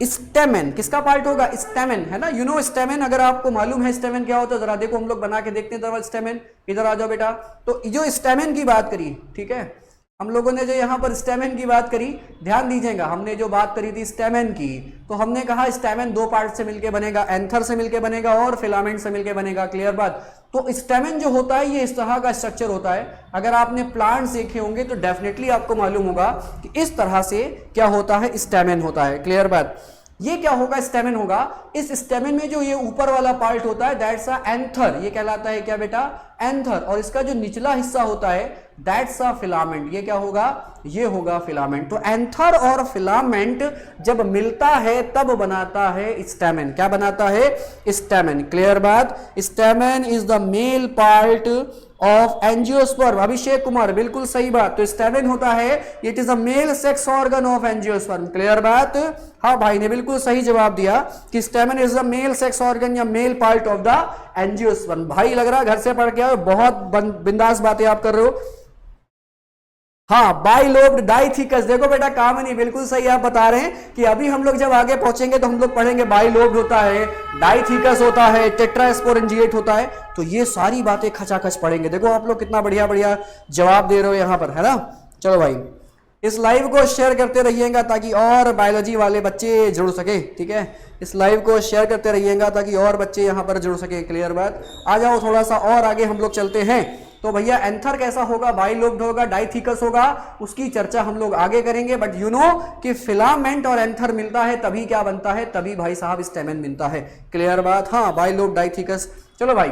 stamen. किसका पार्ट होगा? स्टेमेन, है ना। यू नो स्टेमेन, अगर आपको मालूम है स्टेमेन क्या होता है, जरा देखो हम लोग बना के देखते हैं जरा स्टेमेन। इधर आ जाओ बेटा। तो जो स्टेमेन की बात करी, ठीक है, हम लोगों ने जो यहाँ पर स्टेमेन की बात करी, ध्यान दीजिएगा, हमने जो बात करी थी स्टेमेन की, तो हमने कहा स्टेमेन 2 पार्ट से मिलके बनेगा, एंथर से मिलके बनेगा और फिलामेंट से मिलके बनेगा। क्लियर बात? तो स्टेमेन जो होता है ये इस तरह का स्ट्रक्चर होता है। अगर आपने प्लांट्स देखे होंगे तो डेफिनेटली आपको मालूम होगा कि इस तरह से क्या होता है? स्टेमेन होता है। क्लियर बात? ये क्या होगा? स्टेमेन होगा। इस स्टेमेन में जो ये ऊपर वाला पार्ट होता है दैट्स अ एंथर, ये कहलाता है क्या बेटा? एंथर। और इसका जो निचला हिस्सा होता है दैट्स अ फिलामेंट, ये क्या होगा? ये होगा फिलामेंट। तो एंथर और फिलामेंट जब मिलता है तब बनाता है स्टेमेन। क्या बनाता है? स्टेमेन। क्लियर बात? Stamen is the male part of angiosperm. Abhishek Kumar बिल्कुल सही बात। तो स्टेमेन होता है, it is a male sex organ of angiosperm. Clear बात? हाँ भाई ने बिल्कुल सही जवाब दिया कि stamen is the male sex organ या male part of the angiosperm. भाई लग रहा है घर से पढ़ के आओ, बहुत बिंदास बातें आप कर रहे हो। हाँ बाइलोब्ड डाइथिकस, देखो बेटा कामनी बिल्कुल सही आप बता रहे हैं कि अभी हम लोग जब आगे पहुंचेंगे तो हम लोग पढ़ेंगे बाइलोब्ड होता है, डाइथिकस होता है, टेट्रास्पोरेंजिएट होता है। तो ये सारी बातें खचाखच पढ़ेंगे। देखो आप लोग कितना बढ़िया बढ़िया जवाब दे रहे हो यहाँ पर, है ना। चलो भाई इस लाइव को शेयर करते रहिएगा ताकि और बायोलॉजी वाले बच्चे जुड़ सके, ठीक है। इस लाइव को शेयर करते रहिएगा ताकि और बच्चे यहाँ पर जुड़ सके। क्लियर बात? आ जाओ थोड़ा सा और आगे हम लोग चलते हैं। तो भैया एंथर कैसा होगा? बाइलोब्ड होगा, डाइथिकस होगा, उसकी चर्चा हम लोग आगे करेंगे। बट यू नो कि फिलामेंट और एंथर मिलता है तभी क्या बनता है? तभी भाई साहब स्टेमेन मिलता है। क्लियर बात? हाँ बाइलोब्ड, डाइथिकस। चलो भाई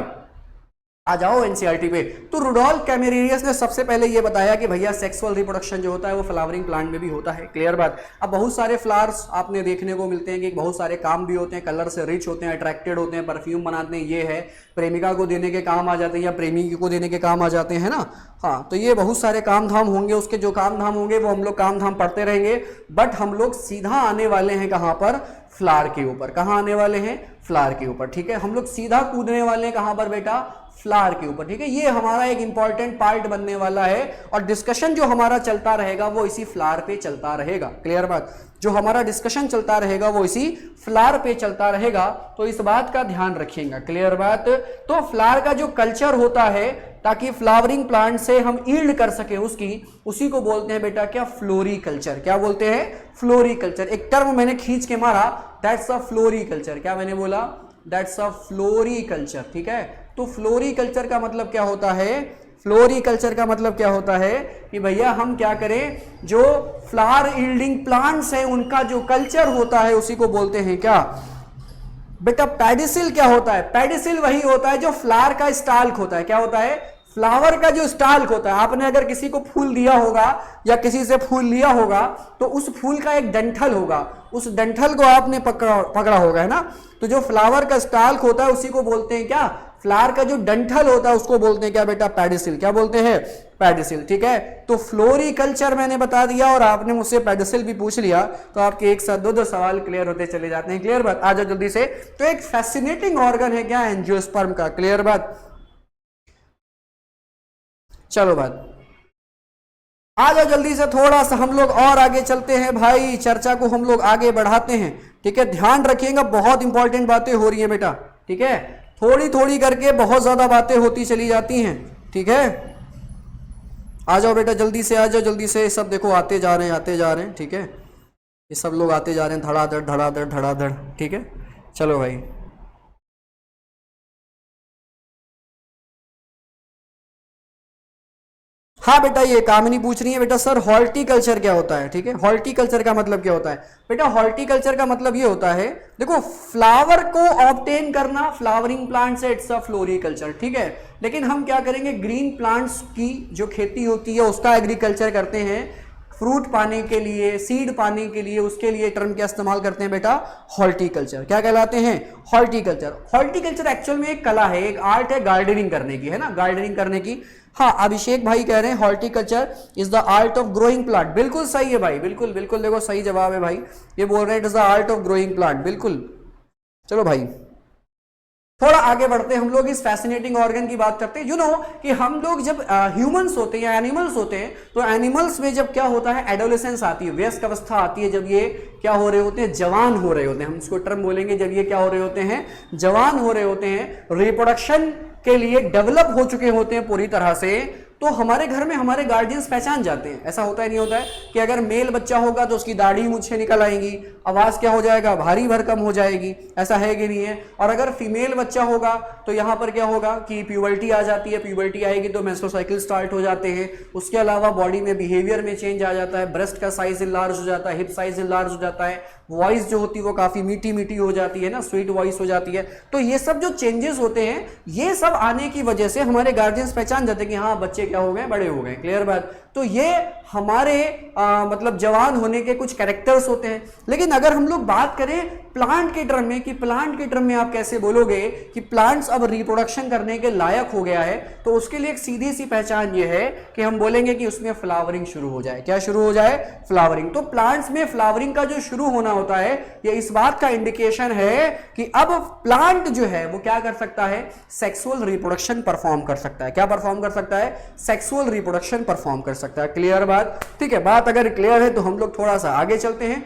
आ जाओ एनसीईआरटी पे। तो रुडोल्फ कैमेरेरियस ने सबसे पहले ये बताया कि भैया सेक्सुअल रिप्रोडक्शन जो होता है वो फ्लावरिंग प्लांट में भी होता है। क्लियर बात। अब बहुत सारे फ्लावर्स आपने देखने को मिलते हैं कि बहुत सारे काम भी होते हैं, कलर से रिच होते हैं, अट्रैक्टेड होते हैं, परफ्यूम बनाते हैं, ये है प्रेमिका को देने के काम आ जाते हैं या प्रेमी को देने के काम आ जाते हैं ना। हाँ, तो ये बहुत सारे काम धाम होंगे, उसके जो काम धाम होंगे वो हम लोग काम धाम पढ़ते रहेंगे। बट हम लोग सीधा आने वाले हैं कहाँ पर? फ्लावर के ऊपर। कहाँ आने वाले हैं? फ्लावर के ऊपर। ठीक है, हम लोग सीधा कूदने वाले हैं कहाँ पर बेटा? फ्लावर के ऊपर। ठीक है, ये हमारा एक इंपॉर्टेंट पार्ट बनने वाला है और डिस्कशन जो हमारा चलता रहेगा वो इसी फ्लावर पे चलता रहेगा। क्लियर बात। जो हमारा डिस्कशन चलता रहेगा वो इसी फ्लावर पे चलता रहेगा, तो इस बात का ध्यान रखिएगा। क्लियर बात। तो फ्लावर का जो कल्चर होता है ताकि फ्लावरिंग प्लांट से हम ईल्ड कर सके उसी को बोलते हैं बेटा क्या? फ्लोरीकल्चर। क्या बोलते हैं? फ्लोरीकल्चर। एक टर्म मैंने खींच के मारा, दैट्स अ फ्लोरीकल्चर। क्या मैंने बोला? That's a floriculture. ठीक है, तो फ्लोरीकल्चर का मतलब क्या होता है? फ्लोरीकल्चर का मतलब क्या होता है कि भैया हम क्या करें, जो फ्लावर यील्डिंग प्लांट्स हैं उनका जो कल्चर होता है उसी को बोलते हैं क्या बेटा? पेडिसिल। क्या होता है? पेडिसिल वही होता है जो फ्लावर का स्टाल्क होता है। क्या होता है? फ्लावर का जो स्टाल्क होता है। आपने अगर किसी को फूल दिया होगा या किसी से फूल लिया होगा तो उस फूल का एक डंठल होगा, उस डंठल को आपने पकड़ा होगा, है ना। तो जो फ्लावर का स्टाल्क होता है उसी को बोलते हैं क्या? फ्लावर का जो डंठल होता है उसको बोलते हैं क्या बेटा? पेडिसिल। क्या बोलते हैं? पेडिसिल। ठीक है, तो फ्लोरीकल्चर मैंने बता दिया और आपने मुझसे पेडिसिल भी पूछ लिया, तो आपके एक साथ दो सवाल क्लियर होते चले जाते हैं। क्लियर बात। आ जाओ जल्दी से। तो एक फैसिनेटिंग ऑर्गन है क्या? एंजियोस्पर्म का। क्लियर बात। चलो बात, आ जाओ जल्दी से। थोड़ा सा हम लोग और आगे चलते हैं भाई, चर्चा को हम लोग आगे बढ़ाते हैं। ठीक है, ध्यान रखिएगा, बहुत इंपॉर्टेंट बातें हो रही है बेटा। ठीक है, थोड़ी थोड़ी करके बहुत ज्यादा बातें होती चली जाती हैं। ठीक है, आ जाओ बेटा जल्दी से, आ जाओ जल्दी से। सब देखो आते जा रहे हैं, आते जा रहे हैं। ठीक है, ये सब लोग आते जा रहे हैं, धड़ाधड़ धड़ाधड़ धड़ाधड़। ठीक है, चलो भाई। हाँ बेटा, ये कामिनी पूछ रही है बेटा सर हॉर्टिकल्चर क्या होता है? ठीक है, हॉर्टिकल्चर का मतलब क्या होता है बेटा? हॉर्टिकल्चर का मतलब ये होता है, देखो फ्लावर को ऑब्टेन करना फ्लावरिंग प्लांट से, इट्स अ फ्लोरिकल्चर। ठीक है, लेकिन हम क्या करेंगे, ग्रीन प्लांट्स की जो खेती होती है उसका एग्रीकल्चर करते हैं। फ्रूट पाने के लिए, सीड पाने के लिए, उसके लिए टर्म क्या इस्तेमाल करते हैं बेटा? हॉर्टिकल्चर। क्या कहलाते हैं? हॉर्टिकल्चर। हॉर्टिकल्चर एक्चुअल में एक कला है, एक आर्ट है गार्डनिंग करने की, है ना, गार्डनिंग करने की। हाँ, अभिषेक भाई कह रहे हैं horticulture is the art of growing plant. बिल्कुल सही है भाई, बिल्कुल बिल्कुल, देखो सही जवाब है भाई। ये बोल रहे हैं it is the art of growing plant, बिल्कुल। चलो भाई थोड़ा आगे बढ़ते हैं, हम लोग इस फैसिनेटिंग ऑर्गन की बात करते हैं। यू नो कि हम लोग जब ह्यूमंस होते हैं या एनिमल्स होते हैं, तो एनिमल्स में जब क्या होता है, एडोलेसेंस आती है, व्यस्क अवस्था आती है, जब ये क्या हो रहे होते हैं, जवान हो रहे होते हैं। हम इसको टर्म बोलेंगे, जब ये क्या हो रहे होते हैं, जवान हो रहे होते हैं, रिप्रोडक्शन के लिए डेवलप हो चुके होते हैं पूरी तरह से, तो हमारे घर में हमारे गार्जियंस पहचान जाते हैं। ऐसा होता है नहीं होता है कि अगर मेल बच्चा होगा तो उसकी दाढ़ी मुझे निकल आएंगी, आवाज क्या हो जाएगा, भारी भरकम हो जाएगी, ऐसा है कि नहीं है। और अगर फीमेल बच्चा होगा तो यहाँ पर क्या होगा कि प्यूबर्टी आ जाती है, प्यूबर्टी आएगी तो मेंस्ट्रुअल साइकिल स्टार्ट हो जाते हैं। उसके अलावा बॉडी में बिहेवियर में चेंज आ जाता है, ब्रेस्ट का साइज इनलार्ज हो जाता है, हिप साइज इनलार्ज हो जाता है, वॉइस जो होती है वो काफी मीठी मीठी हो जाती है ना, स्वीट वॉइस हो जाती है। तो ये सब जो चेंजेस होते हैं, ये सब आने की वजह से हमारे गार्जियंस पहचान जाते हैं कि हाँ बच्चे क्या हो गए, बड़े हो गए। क्लियर बात। तो ये हमारे मतलब जवान होने के कुछ कैरेक्टर्स होते हैं। लेकिन अगर हम लोग बात करें प्लांट के टर्म में, कि प्लांट के टर्म में आप कैसे बोलोगे कि प्लांट्स अब रिप्रोडक्शन करने के लायक हो गया है, तो उसके लिए एक सीधी सी पहचान ये है कि हम बोलेंगे कि उसमें फ्लावरिंग शुरू हो जाए। क्या शुरू हो जाए? फ्लावरिंग। तो प्लांट्स में फ्लावरिंग का जो शुरू होना होता है, ये इस बात का इंडिकेशन है कि अब प्लांट जो है वो क्या कर सकता है, सेक्सुअल रिप्रोडक्शन परफॉर्म कर सकता है। क्या परफॉर्म कर सकता है? सेक्सुअल रिप्रोडक्शन परफॉर्म कर सकता है। क्लियर बात। ठीक है, बात अगर क्लियर है तो हम लोग थोड़ा सा आगे चलते हैं।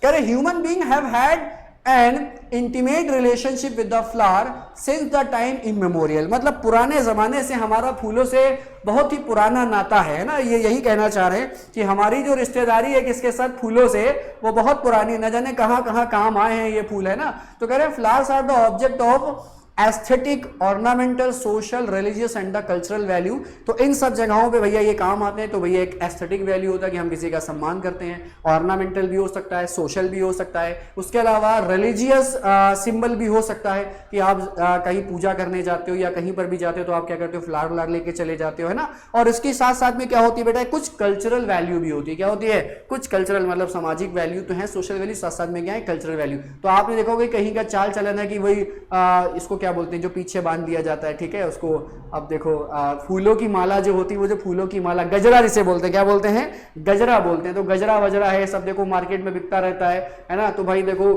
कह रहे human being have had an intimate relationship with the flower since the time immemorial. मतलब पुराने जमाने से हमारा फूलों से बहुत ही पुराना नाता है ना, ये यही कहना चाह रहे हैं कि हमारी जो रिश्तेदारी है किसके साथ, फूलों से, वो बहुत पुरानी, न जाने कहां कहां काम आए हैं ये फूल, है ना। तो कह रहे हैं flowers are the object of aesthetic, ornamental, social, religious and the cultural value. तो इन सब जगहों पे भैया ये काम आते हैं। तो भैया एक एस्थेटिक वैल्यू होता है कि हम किसी का सम्मान करते हैं, ऑर्नामेंटल भी हो सकता है, सोशल भी हो सकता है, उसके अलावा रिलीजियस सिंबल भी हो सकता है कि आप कहीं पूजा करने जाते हो या कहीं पर भी जाते हो तो आप क्या करते हो, फ्लावर व्लावर लेके चले जाते हो, है ना। और इसके साथ साथ में क्या होती है बेटा, कुछ कल्चरल वैल्यू भी होती है। क्या होती है, कुछ कल्चरल, मतलब सामाजिक वैल्यू तो है, सोशल वैल्यू, साथ साथ में क्या है, कल्चरल वैल्यू। तो आपने देखोगे कहीं का चाल चलन है कि वही इसको क्या बोलते हैं, जो पीछे बांध दिया जाता है, ठीक है, उसको अब देखो फूलों की माला जो होती है, वो जो फूलों की माला, गजरा जिसे बोलते हैं, क्या बोलते हैं, गजरा बोलते हैं। तो गजरा वजरा है, सब देखो मार्केट में बिकता रहता है ना। तो भाई देखो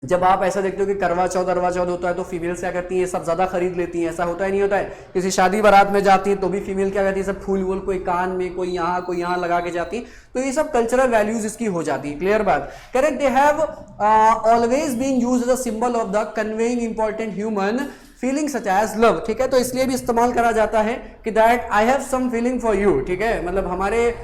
जब आप ऐसा देखते हो कि करवा चौथ अरवा चौथ होता है तो फीमेल्स क्या करती हैं, सब ज्यादा खरीद लेती हैं, ऐसा होता है नहीं होता है। किसी शादी बारात में जाती है तो भी फीमेल क्या करती है, सब फूल वूल कोई कान में, कोई यहाँ लगा के जाती है। तो ये सब कल्चरल वैल्यूज इसकी हो जाती है। क्लियर बात, correct. They have always been used as a symbol of the conveying important human feeling such as love, ठीक है। तो इसलिए भी इस्तेमाल करा जाता है कि that I have some feeling for you, ठीक है, मतलब हमारे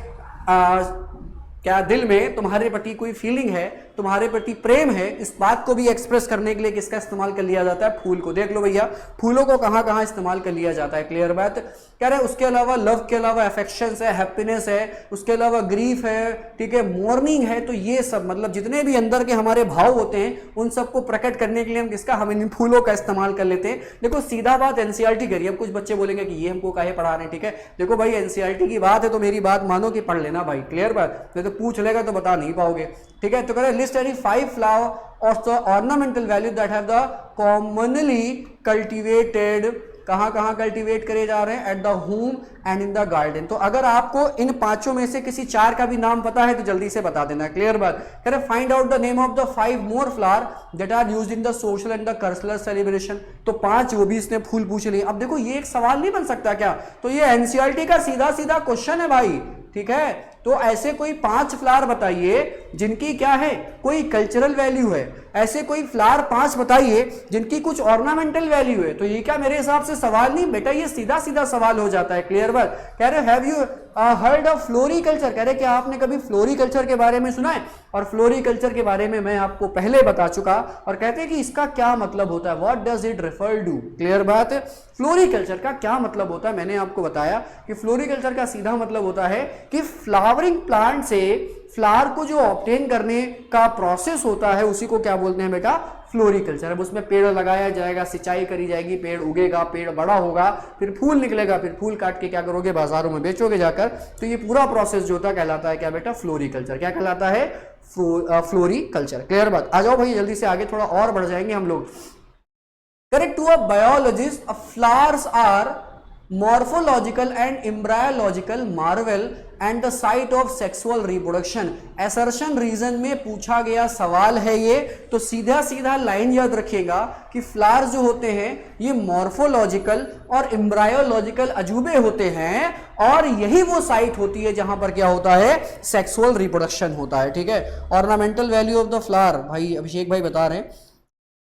क्या दिल में तुम्हारे प्रति कोई फीलिंग है, तुम्हारे प्रति प्रेम है, इस बात को भी एक्सप्रेस करने के लिए किसका इस्तेमाल कर लिया जाता है, फूल को। देख लो भैया फूलों को कहां कहां इस्तेमाल कर लिया जाता है। क्लियर बात, कह रहे उसके अलावा लव के अलावा अफेक्शन है, हैप्पीनेस है, उसके अलावा ग्रीफ है, ठीक है, मॉर्निंग है। तो ये सब मतलब जितने भी अंदर के हमारे भाव होते हैं उन सबको प्रकट करने के लिए हम किसका, हम इन फूलों का इस्तेमाल कर लेते हैं। देखो सीधा बात एनसीईआरटी करिए। अब कुछ बच्चे बोलेंगे कि ये हमको काहे पढ़ा रहे हैं, ठीक है। देखो भाई एनसीईआरटी की बात है तो मेरी बात मानो कि पढ़ लेना भाई। क्लियर बात, नहीं तो पूछ लेगा तो बता नहीं पाओगे, ठीक है। तो कह रहे list any 5 flower of the ornamental value that have the commonly cultivated, कहां कल्टीवेट करे जा रहे हैं, at the home and in the garden. तो अगर आपको इन पांचों में से किसी 4 का भी नाम पता है तो जल्दी से बता देना। क्लियर बात, कह रहे find out the name of the 5 more flower that are used in the social and the cultural celebration. तो 5 वो भी इसने फूल पूछ लिए। अब देखो ये एक सवाल नहीं बन सकता क्या, तो ये एनसीईआरटी का सीधा सीधा क्वेश्चन है भाई, ठीक है। तो ऐसे कोई 5 फ्लावर बताइए जिनकी क्या है, कोई कल्चरल वैल्यू है। ऐसे कोई फ्लावर 5 बताइए जिनकी कुछ ऑर्नामेंटल वैल्यू है। तो ये क्या मेरे हिसाब से सवाल नहीं बेटा, ये सीधा सीधा सवाल हो जाता है। क्लियर बात, कह रहे have you heard of floriculture, कह रहे क्या आपने कभी फ्लोरिकल्चर के बारे में सुना है। और फ्लोरिकल्चर के बारे में मैं आपको पहले बता चुका। और कहते हैं कि इसका क्या मतलब होता है, what does it refer to. Clear बात, फ्लोरिकल्चर का क्या मतलब होता है, मैंने आपको बताया कि फ्लोरिकल्चर का सीधा मतलब होता है कि फ्लावरिंग प्लांट से फ्लावर को जो ऑब्टेन करने का प्रोसेस होता है उसी को क्या बोलते हैं बेटा, फ्लोरिकल्चर। अब उसमें पेड़ लगाया जाएगा, सिंचाई करी जाएगी, पेड़ उगेगा, पेड़ बड़ा होगा, फिर फूल निकलेगा, फिर फूल काट के क्या करोगे, बाजारों में बेचोगे जाकर। तो ये पूरा प्रोसेस जो होता है कहलाता है क्या बेटा, फ्लोरिकल्चर। क्या कहलाता है, फ्लोरिकल्चर। क्लियर बात, आ जाओ भाई जल्दी से आगे थोड़ा और बढ़ जाएंगे हम लोग। Correct, to a biologist flowers are morphological and embryological marvel and the site of sexual reproduction। assertion reason में पूछा गया सवाल है ये। तो सीधा सीधा लाइन याद रखिएगा कि फ्लावर्स जो होते हैं ये मॉर्फोलॉजिकल और एम्ब्रायोलॉजिकल अजूबे होते हैं और यही वो साइट होती है जहां पर क्या होता है, सेक्सुअल रिप्रोडक्शन होता है, ठीक है। Ornamental value of the flower, भाई अभिषेक भाई बता रहे हैं,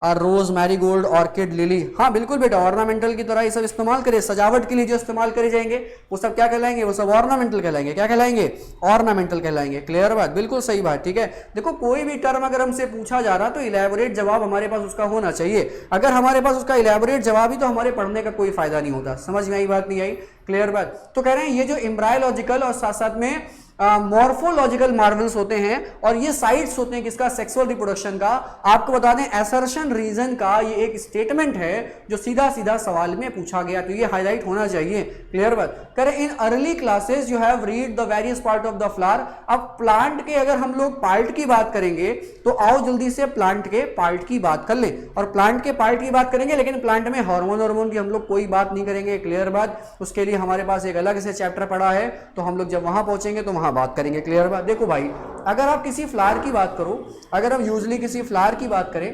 रोज, मैरीगोल्ड, ऑर्किड, लिली। हाँ बिल्कुल बेटा, ऑर्नामेंटल की तरह ये सब इस्तेमाल करें, सजावट के लिए जो इस्तेमाल करे जाएंगे वो सब क्या कहलाएंगे, वो सब ऑर्नामेंटल कहलाएंगे। क्या कहलाएंगे, ऑर्नामेंटल कहलाएंगे। क्लियर बात, बिल्कुल सही बात, ठीक है। देखो कोई भी टर्म अगर हमसे पूछा जा रहा तो इलेबोरेट जवाब हमारे पास उसका होना चाहिए। अगर हमारे पास उसका इलेबोरेट जवाब ही तो हमारे पढ़ने का कोई फायदा नहीं होता। समझ में आई बात, नहीं आई। क्लियर बात, तो कह रहे हैं ये जो एम्ब्रायोलॉजिकल और साथ साथ में मॉर्फोलॉजिकल मार्वल्स होते हैं और ये साइट्स होते हैं किसका, सेक्सुअल रिप्रोडक्शन का। आपको बता दें एसर्शन रीजन का ये एक स्टेटमेंट है जो सीधा सीधा सवाल में पूछा गया, तो ये हाईलाइट होना चाहिए। क्लियर बात, करें in early classes you have read the various part of the flower. अब प्लांट के अगर हम लोग पार्ट की बात करेंगे तो आओ जल्दी से प्लांट के पार्ट की बात कर लें। और प्लांट के पार्ट की बात करेंगे लेकिन प्लांट में हार्मोन की हम लोग कोई बात नहीं करेंगे। क्लियर बात, उसके लिए हमारे पास एक अलग से चैप्टर पड़ा है, तो हम लोग जब वहां पहुंचेंगे तो बात करेंगे। क्लियर बात, देखो भाई अगर आप किसी फ्लावर की बात करो, अगर हम यूजली किसी फ्लावर की बात करें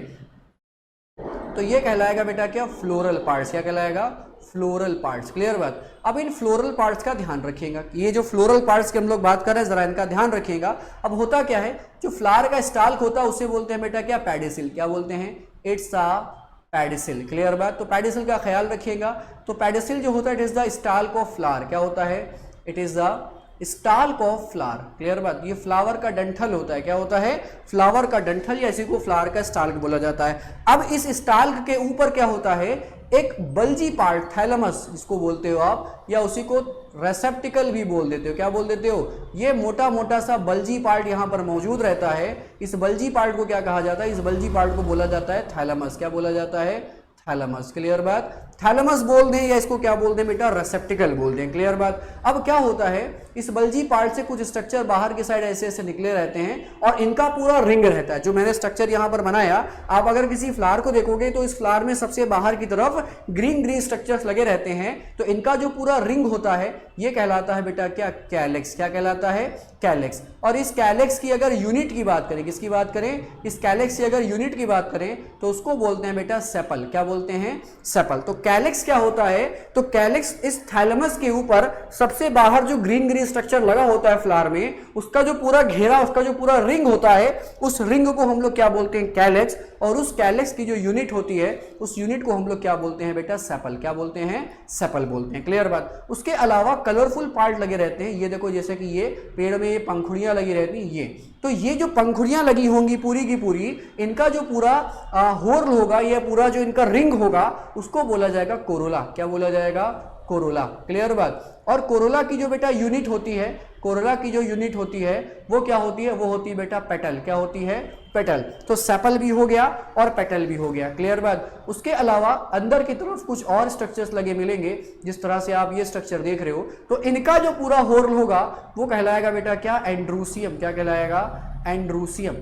तो ये कहलाएगा बेटा क्या, फ्लोरल पार्ट्स। क्या कहलाएगा, फ्लोरल पार्ट्स। क्लियर बात, अब इन फ्लोरल पार्ट्स का ध्यान रखिएगा। ये जो फ्लोरल पार्ट्स की हम लोग बात कर रहे हैं जरा इनका ध्यान रखिएगा। अब होता क्या है, जो फ्लावर का स्टाल्क होता है उसे बोलते हैं बेटा क्या, पेडिसिल। क्या बोलते हैं, इट्स अ पेडिसिल। क्लियर बात, तो पेडिसिल का ख्याल रखिएगा। तो पेडिसिल जो होता है it is the stalk of flower. क्या होता है, it is the stalk of flower, clear बात, ये फ्लावर का डंठल होता है, क्या होता है, फ्लावर का डंठल, या इसी को फ्लावर का स्टाल्क बोला जाता है। अब इस स्टाल्क के ऊपर क्या होता है, एक बल्जी पार्ट, थैलमस जिसको बोलते हो आप, या उसी को रेसेप्टिकल भी बोल देते हो, क्या बोल देते हो, ये मोटा मोटा सा बल्जी पार्ट यहाँ पर मौजूद रहता है। इस बल्जी पार्ट को क्या कहा जाता है, इस बल्जी पार्ट को बोला जाता है थैलमस, क्या बोला जाता है, थैलमस, क्लियर बात, थैलमस बोल दें या इसको क्या बोल दें बेटा, रेसेप्टिकल बोल दें, क्लियर बात। अब क्या होता है, इस बल्जी पार्ट से कुछ स्ट्रक्चर बाहर की साइड ऐसे ऐसे निकले रहते हैं और इनका पूरा रिंग रहता है। जो मैंने स्ट्रक्चर यहाँ पर बनाया, आप अगर किसी फ्लावर को देखोगे तो इस फ्लावर में सबसे बाहर की तरफ ग्रीन ग्रीन स्ट्रक्चर्स लगे रहते हैं, तो इनका जो पूरा रिंग होता है ये कहलाता है बेटा क्या, कैलेक्स, क्या कहलाता है, कैलेक्स। और इस कैलेक्स की अगर यूनिट की बात करें, किसकी बात करें, इस कैलेक्स की अगर यूनिट की बात करें तो उसको बोलते हैं बेटा सेपल, क्या बोलते हैं, सेपल। तो कैलेक्स क्या होता है, तो कैलेक्स इस थैलमस के ऊपर सबसे बाहर जो ग्रीन ग्रीन स्ट्रक्चर लगा होता है फ्लावर में, उसका जो पूरा घेरा, उसका जो पूरा रिंग होता है, उस रिंग को हम लोग क्या बोलते हैं, कैलेक्स। और उस कैलेक्स की जो यूनिट होती है, उस यूनिट को हम लोग क्या बोलते हैं बेटा, सेपल, क्या बोलते हैं, सेपल बोलते हैं, क्लियर बात। उसके अलावा कलरफुल पार्ट लगे रहते हैं, ये देखो जैसे कि ये पेड़ में ये पंखुड़ियां लगी रहती हैं, ये तो ये जो पंखुड़ियां लगी होंगी पूरी की पूरी, इनका जो पूरा होर्ल होगा, ये पूरा जो इनका रिंग होगा, उसको बोला जाएगा कोरोला, क्या बोला जाएगा, कोरोला, क्लियर बात। और कोरोला की जो बेटा यूनिट होती है, कोरोला की जो यूनिट होती है वो क्या होती है, वो होती है बेटा पेटल, क्या होती है, पेटल। तो सेपल भी हो गया और पेटल भी हो गया, क्लियर बात। उसके अलावा अंदर की तरफ कुछ और स्ट्रक्चर्स लगे मिलेंगे, जिस तरह से आप ये स्ट्रक्चर देख रहे हो, तो इनका जो पूरा होर्ल होगा वो कहलाएगा बेटा क्या, एंड्रूसियम, क्या कहलाएगा, एंड्रूसियम।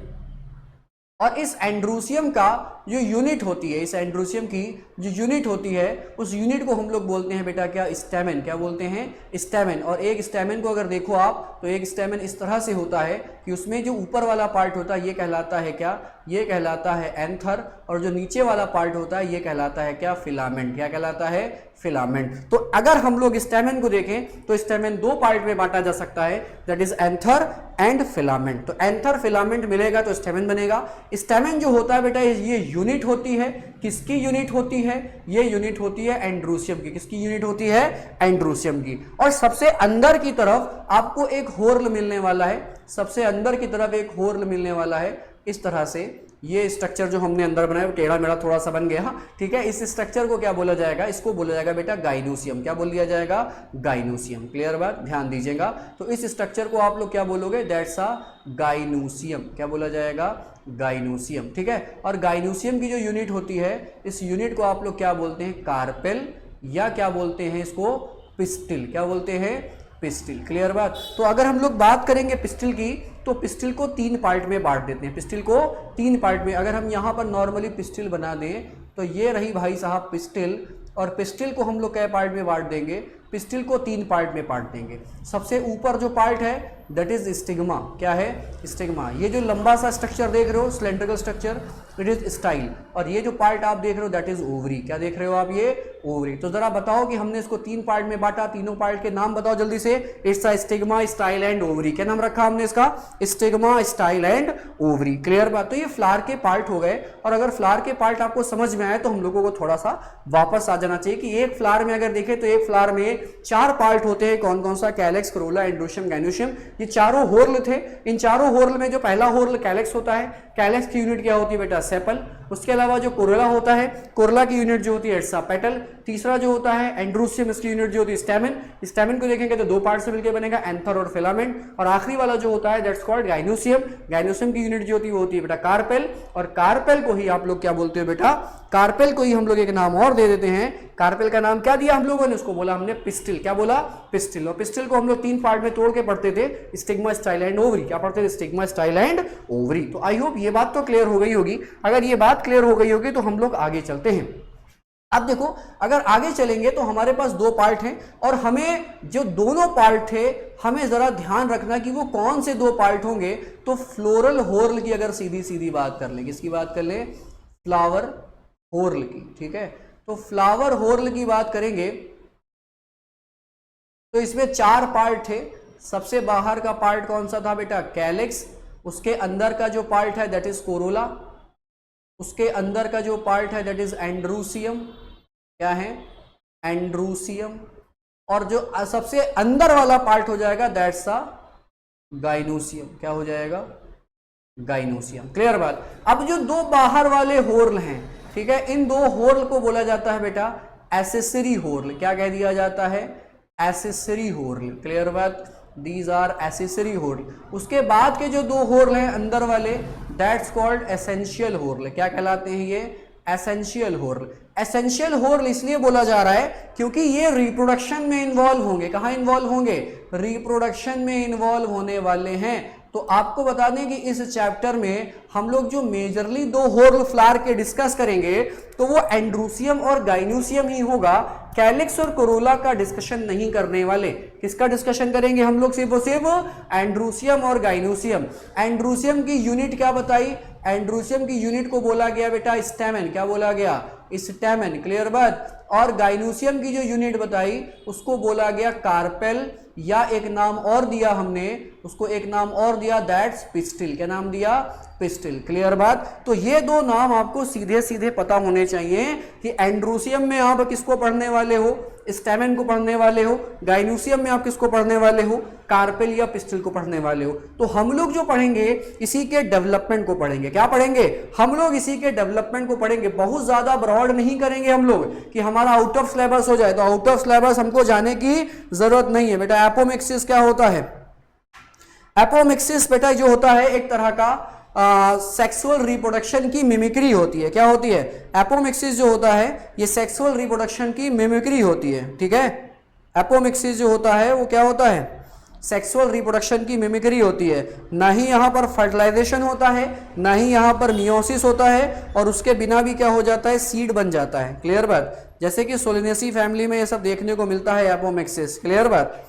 और इस एंड्रूसियम का जो यूनिट होती है, इस एंड्रूसियम की जो यूनिट होती है, उस यूनिट को हम लोग बोलते हैं बेटा क्या, स्टैमेन, क्या बोलते हैं, स्टैमेन। और एक स्टैमेन को अगर देखो आप, तो एक स्टैमेन इस तरह से होता है कि उसमें जो ऊपर वाला पार्ट होता है ये कहलाता है क्या, ये कहलाता है एंथर, और जो नीचे वाला पार्ट होता है ये कहलाता है क्या, फिलामेंट, क्या कहलाता है, फिलामेंट। तो अगर हम लोग स्टैमेन को देखें तो स्टैमेन दो पार्ट में बांटा जा सकता है, that is anther and filament. तो एंथर फिलामेंट मिलेगा तो स्टैमेन बनेगा। स्टैमेन जो होता है बेटा ये यूनिट होती है, किसकी यूनिट होती है, ये यूनिट होती है एंड्रूसियम की, किसकी यूनिट होती है, एंड्रूसियम की। और सबसे अंदर की तरफ आपको एक होर्ल मिलने वाला है, सबसे अंदर की तरफ एक होर्ल मिलने वाला है, इस तरह से। ये स्ट्रक्चर जो हमने अंदर बनाया वो टेढ़ा मेढ़ा थोड़ा सा बन गया, ठीक है। इस स्ट्रक्चर को क्या बोला जाएगा, इसको बोला जाएगा बेटा गाइनोसियम, क्या बोल दिया जाएगा, गाइनोसियम, क्लियर बात, ध्यान दीजिएगा। तो इस स्ट्रक्चर को आप लोग क्या बोलोगे, दैट्स अ गाइनोसियम, क्या बोला जाएगा, गाइनोसियम, ठीक है। और गाइनोसियम की जो यूनिट होती है, इस यूनिट को आप लोग क्या बोलते हैं, कार्पेल, या क्या बोलते हैं इसको, पिस्टिल, क्या बोलते हैं, पिस्टिल, क्लियर बात। तो अगर हम लोग बात करेंगे पिस्टिल की, तो पिस्टिल को तीन पार्ट में बांट देते हैं, पिस्टिल को तीन पार्ट में। अगर हम यहाँ पर नॉर्मली पिस्टिल बना दें तो ये रही भाई साहब पिस्टिल, और पिस्टिल को हम लोग कै पार्ट में बांट देंगे, पिस्टिल को तीन पार्ट में बांट देंगे। सबसे ऊपर जो पार्ट है दैट इज स्टिग्मा, क्या है, स्टिग्मा। ये जो लंबा सा स्ट्रक्चर देख रहे हो, cylindrical structure, it is style. और ये जो पार्ट आप देख रहे हो दैट इज ओवरी, क्या देख रहे हो आप, ये ओवरी। तो जरा बताओ कि हमने इसको तीन पार्ट में बांटा, तीनों पार्ट के नाम बताओ जल्दी से। It's a stigma, style and ovary. क्या नाम रखा हमने इसका, stigma, style and ovary, clear बात। तो ये फ्लावर के पार्ट हो गए। और अगर फ्लावर के पार्ट आपको समझ में आए तो हम लोगों को थोड़ा सा वापस आ जाना चाहिए कि एक फ्लावर में अगर देखें तो एक फ्लावर में चार पार्ट होते हैं, कौन कौन सा, कैलेक्स, कोरोला, एंड्रोशियम, गाइनोशियम। ये चारों होर्ल थे। इन चारों होर्ल में जो पहला होर्ल कैलेक्स होता है, कैलेक्स की यूनिट क्या होती है बेटा, सेपल। उसके अलावा जो कोरोला होता है, कोरोला की यूनिट जो होती है इट्स अ पेटल। तीसरा जो होता है एंड्रोशियम, इसकी यूनिट जो होती है स्टैमेन। स्टैमेन को देखेंगे तो दो पार्ट से मिलकर बनेगा, एंथर और फिलामेंट। और आखिरी वाला जो होता है दैट्स कॉल्ड गाइनोसियम। गाइनोसियम की यूनिट जो होती है वो होती है बेटा कार्पेल। और कार्पेल को ही आप लोग क्या बोलते हो बेटा, कार्पेल को ही हम लोग एक नाम और दे देते हैं। कार्पेल का नाम क्या दिया हम लोगों ने, उसको बोला हमने पिस्टिल। क्या बोला, पिस्टिल। और पिस्टिल को हम लोग तीन पार्ट में तोड़ के पढ़ते थे, स्टिग्मा, स्टाइल एंड ओवरी। क्या पढ़ते थे, स्टिग्मा, स्टाइल एंड ओवरी। तो आई होप ये बात तो क्लियर हो गई होगी। अगर ये बात क्लियर हो गई होगी तो हम लोग आगे चलते हैं। अब देखो, अगर आगे चलेंगे तो हमारे पास दो पार्ट हैं, और हमें जो दोनों पार्ट थे हमें जरा ध्यान रखना कि वो कौन से दो पार्ट होंगे। तो फ्लोरल होर्ल की अगर सीधी सीधी बात कर लें, किसकी बात कर लें, फ्लावर होर्ल की, ठीक है। तो फ्लावर होर्ल की बात करेंगे तो इसमें चार पार्ट थे। सबसे बाहर का पार्ट कौन सा था बेटा, कैलेक्स। उसके अंदर का जो पार्ट है दैट इज कोरोला। उसके अंदर का जो पार्ट है दैट इज एंड्रूसियम। क्या है, एंड्रूसियम। और जो सबसे अंदर वाला पार्ट हो जाएगा दैट्स अ गाइनोसियम। क्या हो जाएगा? गाइनोसियम। क्लियर बात। अब जो दो बाहर वाले होर्ल हैं, ठीक है, इन दो होर्ल को बोला जाता है बेटा एसेसरी होर्ल। क्या कह दिया जाता है? Accessory whorl. क्लियर बात। These are accessory whorl. उसके बाद के जो दो होर्ल हैं अंदर वाले, दैट्स कॉल्ड एसेंशियल होर्ल। क्या कहलाते हैं ये? एसेंशियल होर्ल। एसेंशियल होर्ल इसलिए बोला जा रहा है क्योंकि ये रिप्रोडक्शन में इन्वॉल्व होंगे। कहां इन्वॉल्व होंगे? रिप्रोडक्शन में इन्वॉल्व होने वाले हैं। तो आपको बता दें कि इस चैप्टर में हम लोग जो मेजरली दो होर्ल फ्लावर के डिस्कस करेंगे तो वो एंड्रूसियम और गाइनोसियम ही होगा। कैलिक्स और कोरोला का डिस्कशन नहीं करने वाले। किसका डिस्कशन करेंगे हम लोग? सिर्फ और सिर्फ एंड्रूसियम और गाइनोसियम। एंड्रूसियम की यूनिट क्या बताई? एंड्रूसियम की यूनिट को बोला गया बेटा स्टैमेन। क्या बोला गया? स्टैमेन। क्लियर बात। और गाइनोसियम की जो यूनिट बताई उसको बोला गया कार्पेल, या एक नाम और दिया हमने उसको, एक नाम और दिया दैट्स पिस्टिल। क्या नाम दिया? पिस्टिल। क्लियर बात। तो ये दो नाम आपको सीधे सीधे पता होने चाहिए कि एंड्रूसियम में आप किसको पढ़ने वाले हो? स्टैमेन को पढ़ने वाले हो। गाइनोसियम में आप किसको पढ़ने वाले हो? कार्पेल या पिस्टिल को पढ़ने वाले हो। तो हम लोग जो पढ़ेंगे इसी के डेवलपमेंट को पढ़ेंगे। क्या पढ़ेंगे? हम लोग इसी के डेवलपमेंट को पढ़ेंगे। बहुत ज्यादा ब्रॉड नहीं करेंगे हम लोग कि हमारा आउट ऑफ सिलेबस हो जाए। तो आउट ऑफ सिलेबस हमको जाने की जरूरत नहीं है बेटा। एपोमिक्सिस क्या होता है? एपोमिक्सिस बेटा जो होता है एक तरह का सेक्सुअल रिप्रोडक्शन की मिमिक्री होती है। क्या होती है? एपोमिक्सिस जो होता है ये सेक्सुअल रिप्रोडक्शन की मिमिक्री होती है। ठीक है, एपोमिक्सिस जो होता है वो क्या होता है? सेक्सुअल रिप्रोडक्शन की मिमिक्री होती है। ना ही यहाँ पर फर्टिलाइजेशन होता है, ना ही यहाँ पर मियोसिस होता है, और उसके बिना भी क्या हो जाता है? सीड बन जाता है। क्लियर बात। जैसे कि सोलिनेसी फैमिली में ये सब देखने को मिलता है एपोमिक्सिस। क्लियर बात।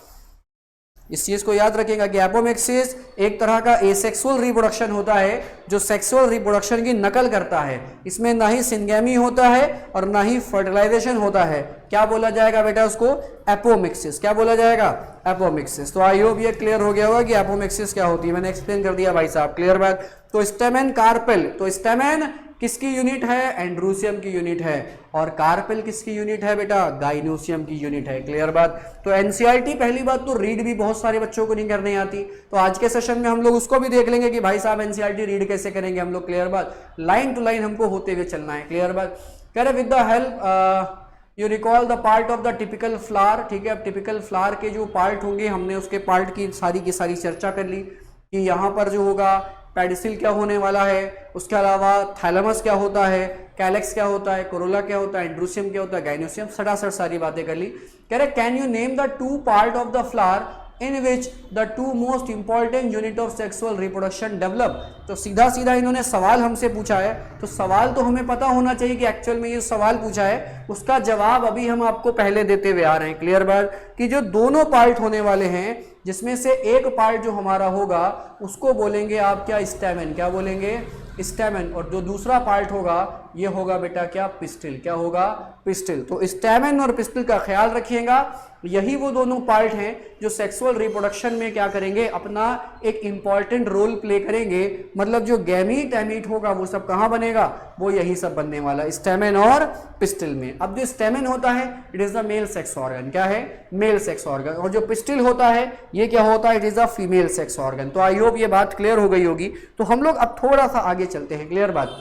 इस चीज को याद रखिएगा कि एपोमिक्सिस एक तरह का एसेक्सुअल रिप्रोडक्शन होता है जो सेक्सुअल रिप्रोडक्शन की नकल करता है। इसमें ना ही सिंगेमी होता है और ना ही फर्टिलाइजेशन होता है। क्या बोला जाएगा बेटा उसको? एपोमिक्सिस। क्या बोला जाएगा? एपोमिक्सिस। तो आई होप ये क्लियर हो गया होगा कि एपोमिक्सिस क्या होती है। मैंने एक्सप्लेन कर दिया भाई साहब। क्लियर बात। तो स्टेमेन कार्पेल, तो स्टेमेन किसकी यूनिट है? एंड्रूसियम की यूनिट है। और कार्पेल किसकी यूनिट है बेटा? गाइनोसियम की यूनिट है। क्लियर बात। तो एनसीईआरटी पहली बात तो रीड भी बहुत सारे बच्चों को नहीं करने आती, तो आज के सेशन में हम लोग उसको भी देख लेंगे कि भाई साहब एनसीईआरटी रीड कैसे करेंगे हम लोग। क्लियर बात। लाइन टू लाइन हमको होते हुए चलना है। क्लियर बात। कह रहे with the help you recall the part of the typical flower. ठीक है, अब टिपिकल फ्लावर के जो पार्ट होंगे हमने उसके पार्ट की सारी चर्चा कर ली कि यहाँ पर जो होगा पेडिसिल क्या होने वाला है, उसके अलावा थैलेमस क्या होता है, कैलेक्स क्या होता है, कोरोला क्या होता है, एंड्रूसियम क्या होता है, गाइनोसियम, सटासट सारी बातें कर ली। कह रहे can you name the two part of the flower in which the two most important unit of sexual reproduction develop. तो सीधा सीधा इन्होंने सवाल हमसे पूछा है, तो सवाल तो हमें पता होना चाहिए कि एक्चुअल में ये सवाल पूछा है, उसका जवाब अभी हम आपको पहले देते हुए आ रहे हैं। क्लियर बात कि जो दोनों पार्ट होने वाले हैं जिसमें से एक पार्ट जो हमारा होगा उसको बोलेंगे आप क्या? स्टैमेन। क्या बोलेंगे? स्टैमेन। और जो दूसरा पार्ट होगा ये होगा बेटा क्या? पिस्टिल। क्या होगा? पिस्टिल। तो स्टैमेन और पिस्टिल का ख्याल रखिएगा, यही वो दोनों पार्ट हैं जो सेक्सुअल रिप्रोडक्शन में क्या करेंगे? अपना एक इंपॉर्टेंट रोल प्ले करेंगे। मतलब जो गैमीट एमीट होगा वो सब कहाँ बनेगा? वो यही सब बनने वाला, स्टैमेन और पिस्टिल में। अब जो स्टैमेन होता है it is the male sex organ. क्या है? Mail sex organ. और जो पिस्टिल होता है ये क्या होता है? It is a female sex organ. तो आई होप ये बात क्लियर हो गई होगी। तो हम लोग अब थोड़ा सा आगे चलते हैं। क्लियर बात।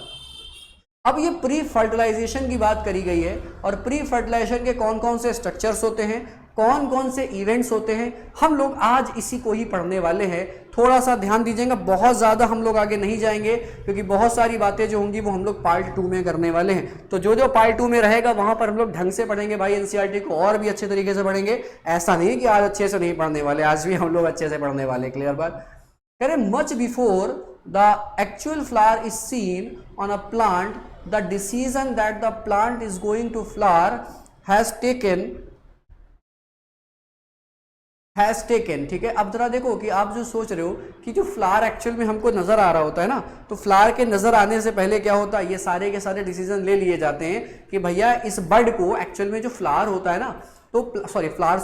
अब ये प्री फर्टिलाइजेशन की बात करी गई है, और प्री फर्टिलाइजेशन के कौन कौन से स्ट्रक्चर्स होते हैं, कौन कौन से इवेंट्स होते हैं, हम लोग आज इसी को ही पढ़ने वाले हैं। थोड़ा सा ध्यान दीजिएगा, बहुत ज़्यादा हम लोग आगे नहीं जाएंगे क्योंकि बहुत सारी बातें जो होंगी वो हम लोग पार्ट 2 में करने वाले हैं। तो जो जो पार्ट 2 में रहेगा वहां पर हम लोग ढंग से पढ़ेंगे भाई, एनसीईआरटी को और भी अच्छे तरीके से पढ़ेंगे। ऐसा नहीं कि आज अच्छे से नहीं पढ़ने वाले, आज भी हम लोग अच्छे से पढ़ने वाले। क्लियर बात। कह रहे much before the actual flower is seen on a plant the decision that the plant is going to flower has taken। ठीक है। अब जरा देखो कि आप जो सोच रहे हो कि जो फ्लावर एक्चुअल में हमको नजर आ रहा होता है ना, तो फ्लावर के नजर आने से पहले क्या होता है? ये सारे के सारे डिसीजन ले लिए जाते हैं कि भैया इस बर्ड को एक्चुअल में जो फ्लावर होता है ना, तो सॉरी फ्लावर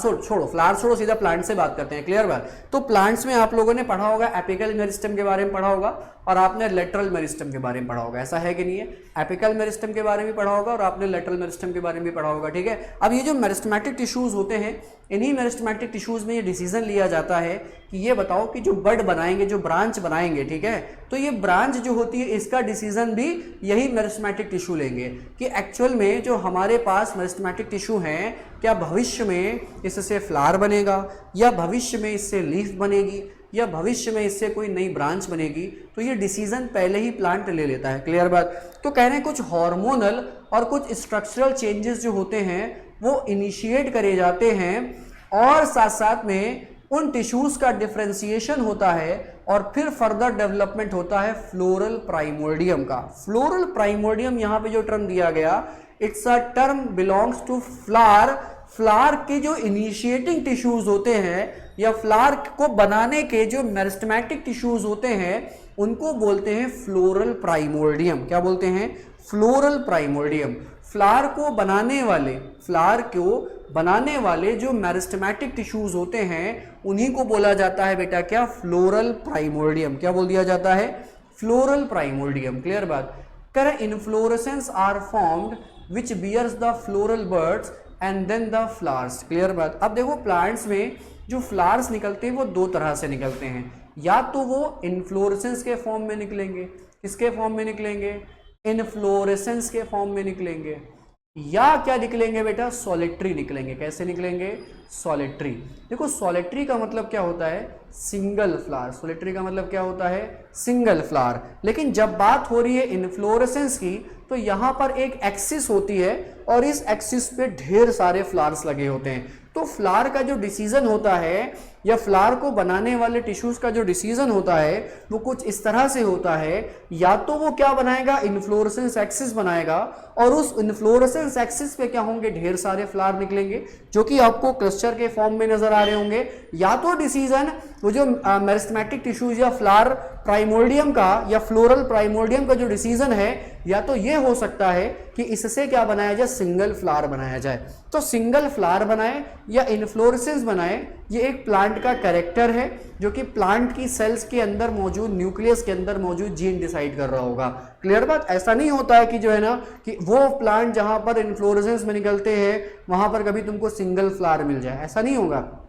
छोड़ो, सीधा प्लांट से बात करते हैं। क्लियर बात। तो प्लांट्स में आप लोगों ने पढ़ा होगा एपिकल मेरिस्टेम के बारे में पढ़ा होगा, और आपने लेटरल मेरिस्टम के बारे में पढ़ा होगा, ऐसा है कि नहीं है? एपिकल मेरिस्टम के बारे में पढ़ा होगा और आपने लेटरल मेरिस्टम के बारे में भी पढ़ा होगा, ठीक है। अब ये जो मेरिस्टेमेटिक टिश्यूज होते हैं, इन्हीं मेरिस्टेमेटिक टिश्यूज में ये डिसीजन लिया जाता है कि ये बताओ कि जो बड बनाएंगे, जो ब्रांच बनाएंगे, ठीक है, तो ये ब्रांच जो होती है इसका डिसीजन भी यही मेरिस्टेमेटिक टिश्यू लेंगे कि एक्चुअल में जो हमारे पास मेरिस्टेमेटिक टिश्यू हैं, क्या भविष्य में इससे फ्लावर बनेगा, या भविष्य में इससे लीफ बनेगी, या भविष्य में इससे कोई नई ब्रांच बनेगी। तो ये डिसीजन पहले ही प्लांट ले लेता है। क्लियर बात? तो कह रहे हैं कुछ हार्मोनल और कुछ स्ट्रक्चरल चेंजेस जो होते हैं वो इनिशिएट करे जाते हैं, और साथ साथ में उन टिश्यूज का डिफरेंशिएशन होता है और फिर फर्दर डेवलपमेंट होता है फ्लोरल प्राइमोर्डियम का। फ्लोरल प्राइमोर्डियम यहाँ पे जो टर्म दिया गया, it's a term belongs to flower. Flower के जो इनिशिएटिंग टिश्यूज होते हैं या फ्लावर को बनाने के जो मेरिस्टेमेटिक टिश्यूज होते हैं उनको बोलते हैं फ्लोरल प्राइमोर्डियम। क्या बोलते हैं? फ्लोरल प्राइमोर्डियम। फ्लावर को बनाने वाले जो मेरिस्टेमेटिक टिश्यूज होते हैं उन्हीं को बोला जाता है बेटा क्या? फ्लोरल प्राइमोर्डियम। क्या बोल दिया जाता है? फ्लोरल प्राइमोर्डियम। क्लियर बात? करें inflorescence are formed which bears the floral buds and then the flowers. Clear बात? अब देखो प्लांट्स में जो फ्लावर्स निकलते हैं वो दो तरह से निकलते हैं, या तो वो इनफ्लोरेसेंस के फॉर्म में निकलेंगे। किसके फॉर्म में निकलेंगे? इनफ्लोरेसेंस के फॉर्म में निकलेंगे, या क्या निकलेंगे बेटा? सॉलिटरी निकलेंगे। कैसे निकलेंगे? सॉलिटरी। देखो सॉलिटरी का मतलब क्या होता है? Single flower. सॉलिटरी का मतलब क्या होता है? Single flower. लेकिन जब बात हो रही है इनफ्लोरेसेंस की तो यहां पर एक एक्सिस होती है और इस एक्सिस पे ढेर सारे फ्लावर्स लगे होते हैं। तो फ्लावर का जो डिसीजन होता है या फ्लावर को बनाने वाले टिश्यूज का जो डिसीजन होता है वो कुछ इस तरह से होता है, या तो वो क्या बनाएगा? इनफ्लोरेसेंस एक्सिस बनाएगा, और उस इनफ्लोरेसेंस एक्सिस पे क्या होंगे? ढेर सारे फ्लावर निकलेंगे जो कि आपको क्लस्टर के फॉर्म में नजर आ रहे होंगे। या तो डिसीजन वो जो मेरिस्टेमेटिक टिश्यूज या फ्लावर प्राइमोर्डियम का या फ्लोरल प्राइमोर्डियम का जो डिसीजन है, या तो ये हो सकता है कि इससे क्या बनाया जाए? सिंगल फ्लावर बनाया जाए। तो सिंगल फ्लावर बनाए या इनफ्लोरेसेंस बनाए, ये एक प्लांट का कैरेक्टर है जो कि प्लांट की सेल्स के अंदर मौजूद, न्यूक्लियस के अंदर मौजूद जीन डिसाइड कर रहा होगा। क्लियर बात? ऐसा नहीं होता है कि जो है ना कि वो प्लांट जहां पर इनफ्लोरेसेंस में निकलते हैं वहां पर कभी तुमको सिंगल फ्लावर मिल जाए, ऐसा नहीं होगा।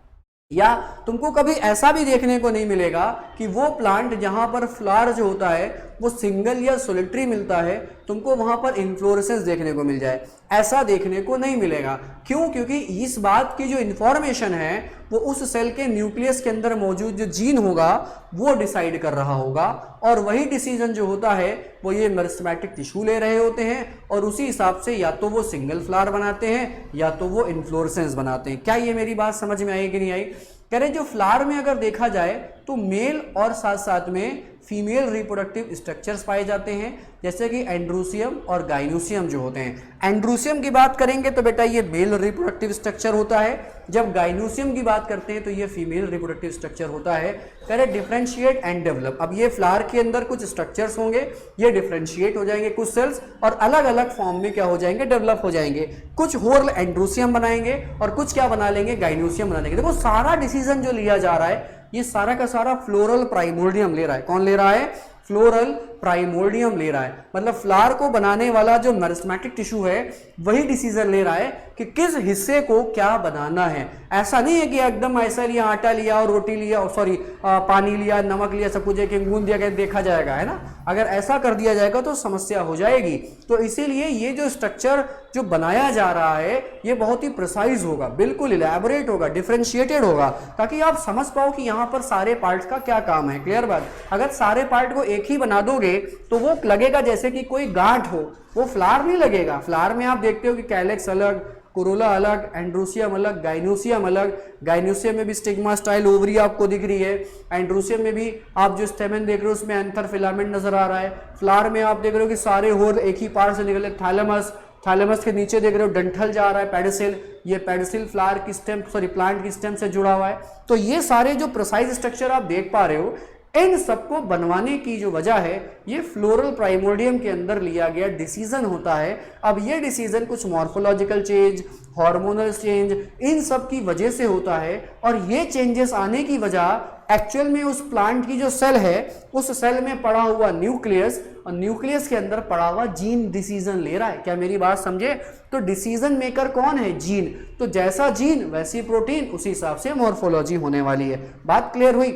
या तुमको कभी ऐसा भी देखने को नहीं मिलेगा कि वो प्लांट जहां पर फ्लावर जो होता है वो सिंगल या सोलिटरी मिलता है, तुमको वहां पर इन्फ्लोरेसेंस देखने को मिल जाए, ऐसा देखने को नहीं मिलेगा। क्यों? क्योंकि इस बात की जो इंफॉर्मेशन है वो उस सेल के न्यूक्लियस के अंदर मौजूद जो जीन होगा वो डिसाइड कर रहा होगा, और वही डिसीजन जो होता है वो ये मेरिस्टेमेटिक टिश्यू ले रहे होते हैं, और उसी हिसाब से या तो वो सिंगल फ्लावर बनाते हैं या तो वो इन्फ्लोरेसेंस बनाते हैं। क्या ये मेरी बात समझ में आई कि नहीं आई? कह रहे जो फ्लावर में अगर देखा जाए तो मेल और साथ साथ में फीमेल रिप्रोडक्टिव स्ट्रक्चर्स पाए जाते हैं, जैसे कि एंड्रोसियम और गाइनोसियम जो होते हैं। एंड्रोसियम की बात करेंगे तो बेटा ये मेल रिप्रोडक्टिव स्ट्रक्चर होता है, जब गाइनोसियम की बात करते हैं तो ये फीमेल रिप्रोडक्टिव स्ट्रक्चर होता है। कह रहे डिफरेंशिएट एंड डेवलप। अब ये फ्लावर के अंदर कुछ स्ट्रक्चर्स होंगे, ये डिफरेंशिएट हो जाएंगे कुछ सेल्स, और अलग अलग फॉर्म में क्या हो जाएंगे? डेवलप हो जाएंगे। कुछ होल एंड्रोसियम बनाएंगे और कुछ क्या बना लेंगे? गाइनोसियम बना लेंगे। देखो सारा डिसीजन जो लिया जा रहा है ये सारा का सारा फ्लोरल प्राइमोर्डियम ले रहा है। कौन ले रहा है? फ्लोरल प्राइमोर्डियम ले रहा है। मतलब फ्लावर को बनाने वाला जो मेरिस्टेमेटिक टिश्यू है वही डिसीजन ले रहा है कि किस हिस्से को क्या बनाना है। ऐसा नहीं है कि एकदम ऐसा लिया, आटा लिया और रोटी लिया, सॉरी पानी लिया, नमक लिया, सब कुछ एक गूंद दिया देखा जाएगा, है ना। अगर ऐसा कर दिया जाएगा तो समस्या हो जाएगी। तो इसीलिए ये जो स्ट्रक्चर जो बनाया जा रहा है ये बहुत ही प्रिसाइज होगा, बिल्कुल इलैबोरेट होगा, डिफरेंशिएटेड होगा, ताकि आप समझ पाओ कि यहाँ पर सारे पार्ट्स का क्या काम है। क्लियर बात? अगर सारे पार्ट को एक ही बना दोगे तो वो लगेगा जैसे कि कोई गांठ हो, वो फ्लावर नहीं लगेगा। फ्लावर में आप देखते हो कि कैलेक्स अलग, कोरोला अलग, एंड्रोसियम अलग, गाइनोसियम अलग। गाइनोसियम में भी स्टिग्मा स्टाइल ओवरी आपको दिख रही है, एंड्रोसियम में भी आप जो स्टेमन देख रहे हो उसमें एंथर फिलामेंट नजर आ रहा है। फ्लावर में आप देख रहे हो कि सारे होल एक ही पार्ट से निकले। थैलेमस, थैलेमस के नीचे देख रहे हो डंठल जा रहा है, पेडिसिल, ये पेडिसिल फ्लावर की स्टेम, सॉरी प्लांट की स्टेम से जुड़ा हुआ है। तो ये सारे जो प्रिसाइज स्ट्रक्चर आप देख पा रहे हो, इन सबको बनवाने की जो वजह है ये फ्लोरल प्राइमोर्डियम के अंदर लिया गया डिसीजन होता है। अब ये डिसीजन कुछ मॉर्फोलॉजिकल चेंज, हार्मोनल चेंज, इन सब की वजह से होता है, और ये चेंजेस आने की वजह एक्चुअल में उस प्लांट की जो सेल है उस सेल में पड़ा हुआ न्यूक्लियस और न्यूक्लियस के अंदर पड़ा हुआ जीन डिसीजन ले रहा है। क्या मेरी बात समझे? तो डिसीजन मेकर कौन है? जीन। तो जैसा जीन वैसी प्रोटीन, उसी हिसाब से मॉर्फोलॉजी होने वाली है। बात क्लियर हुई?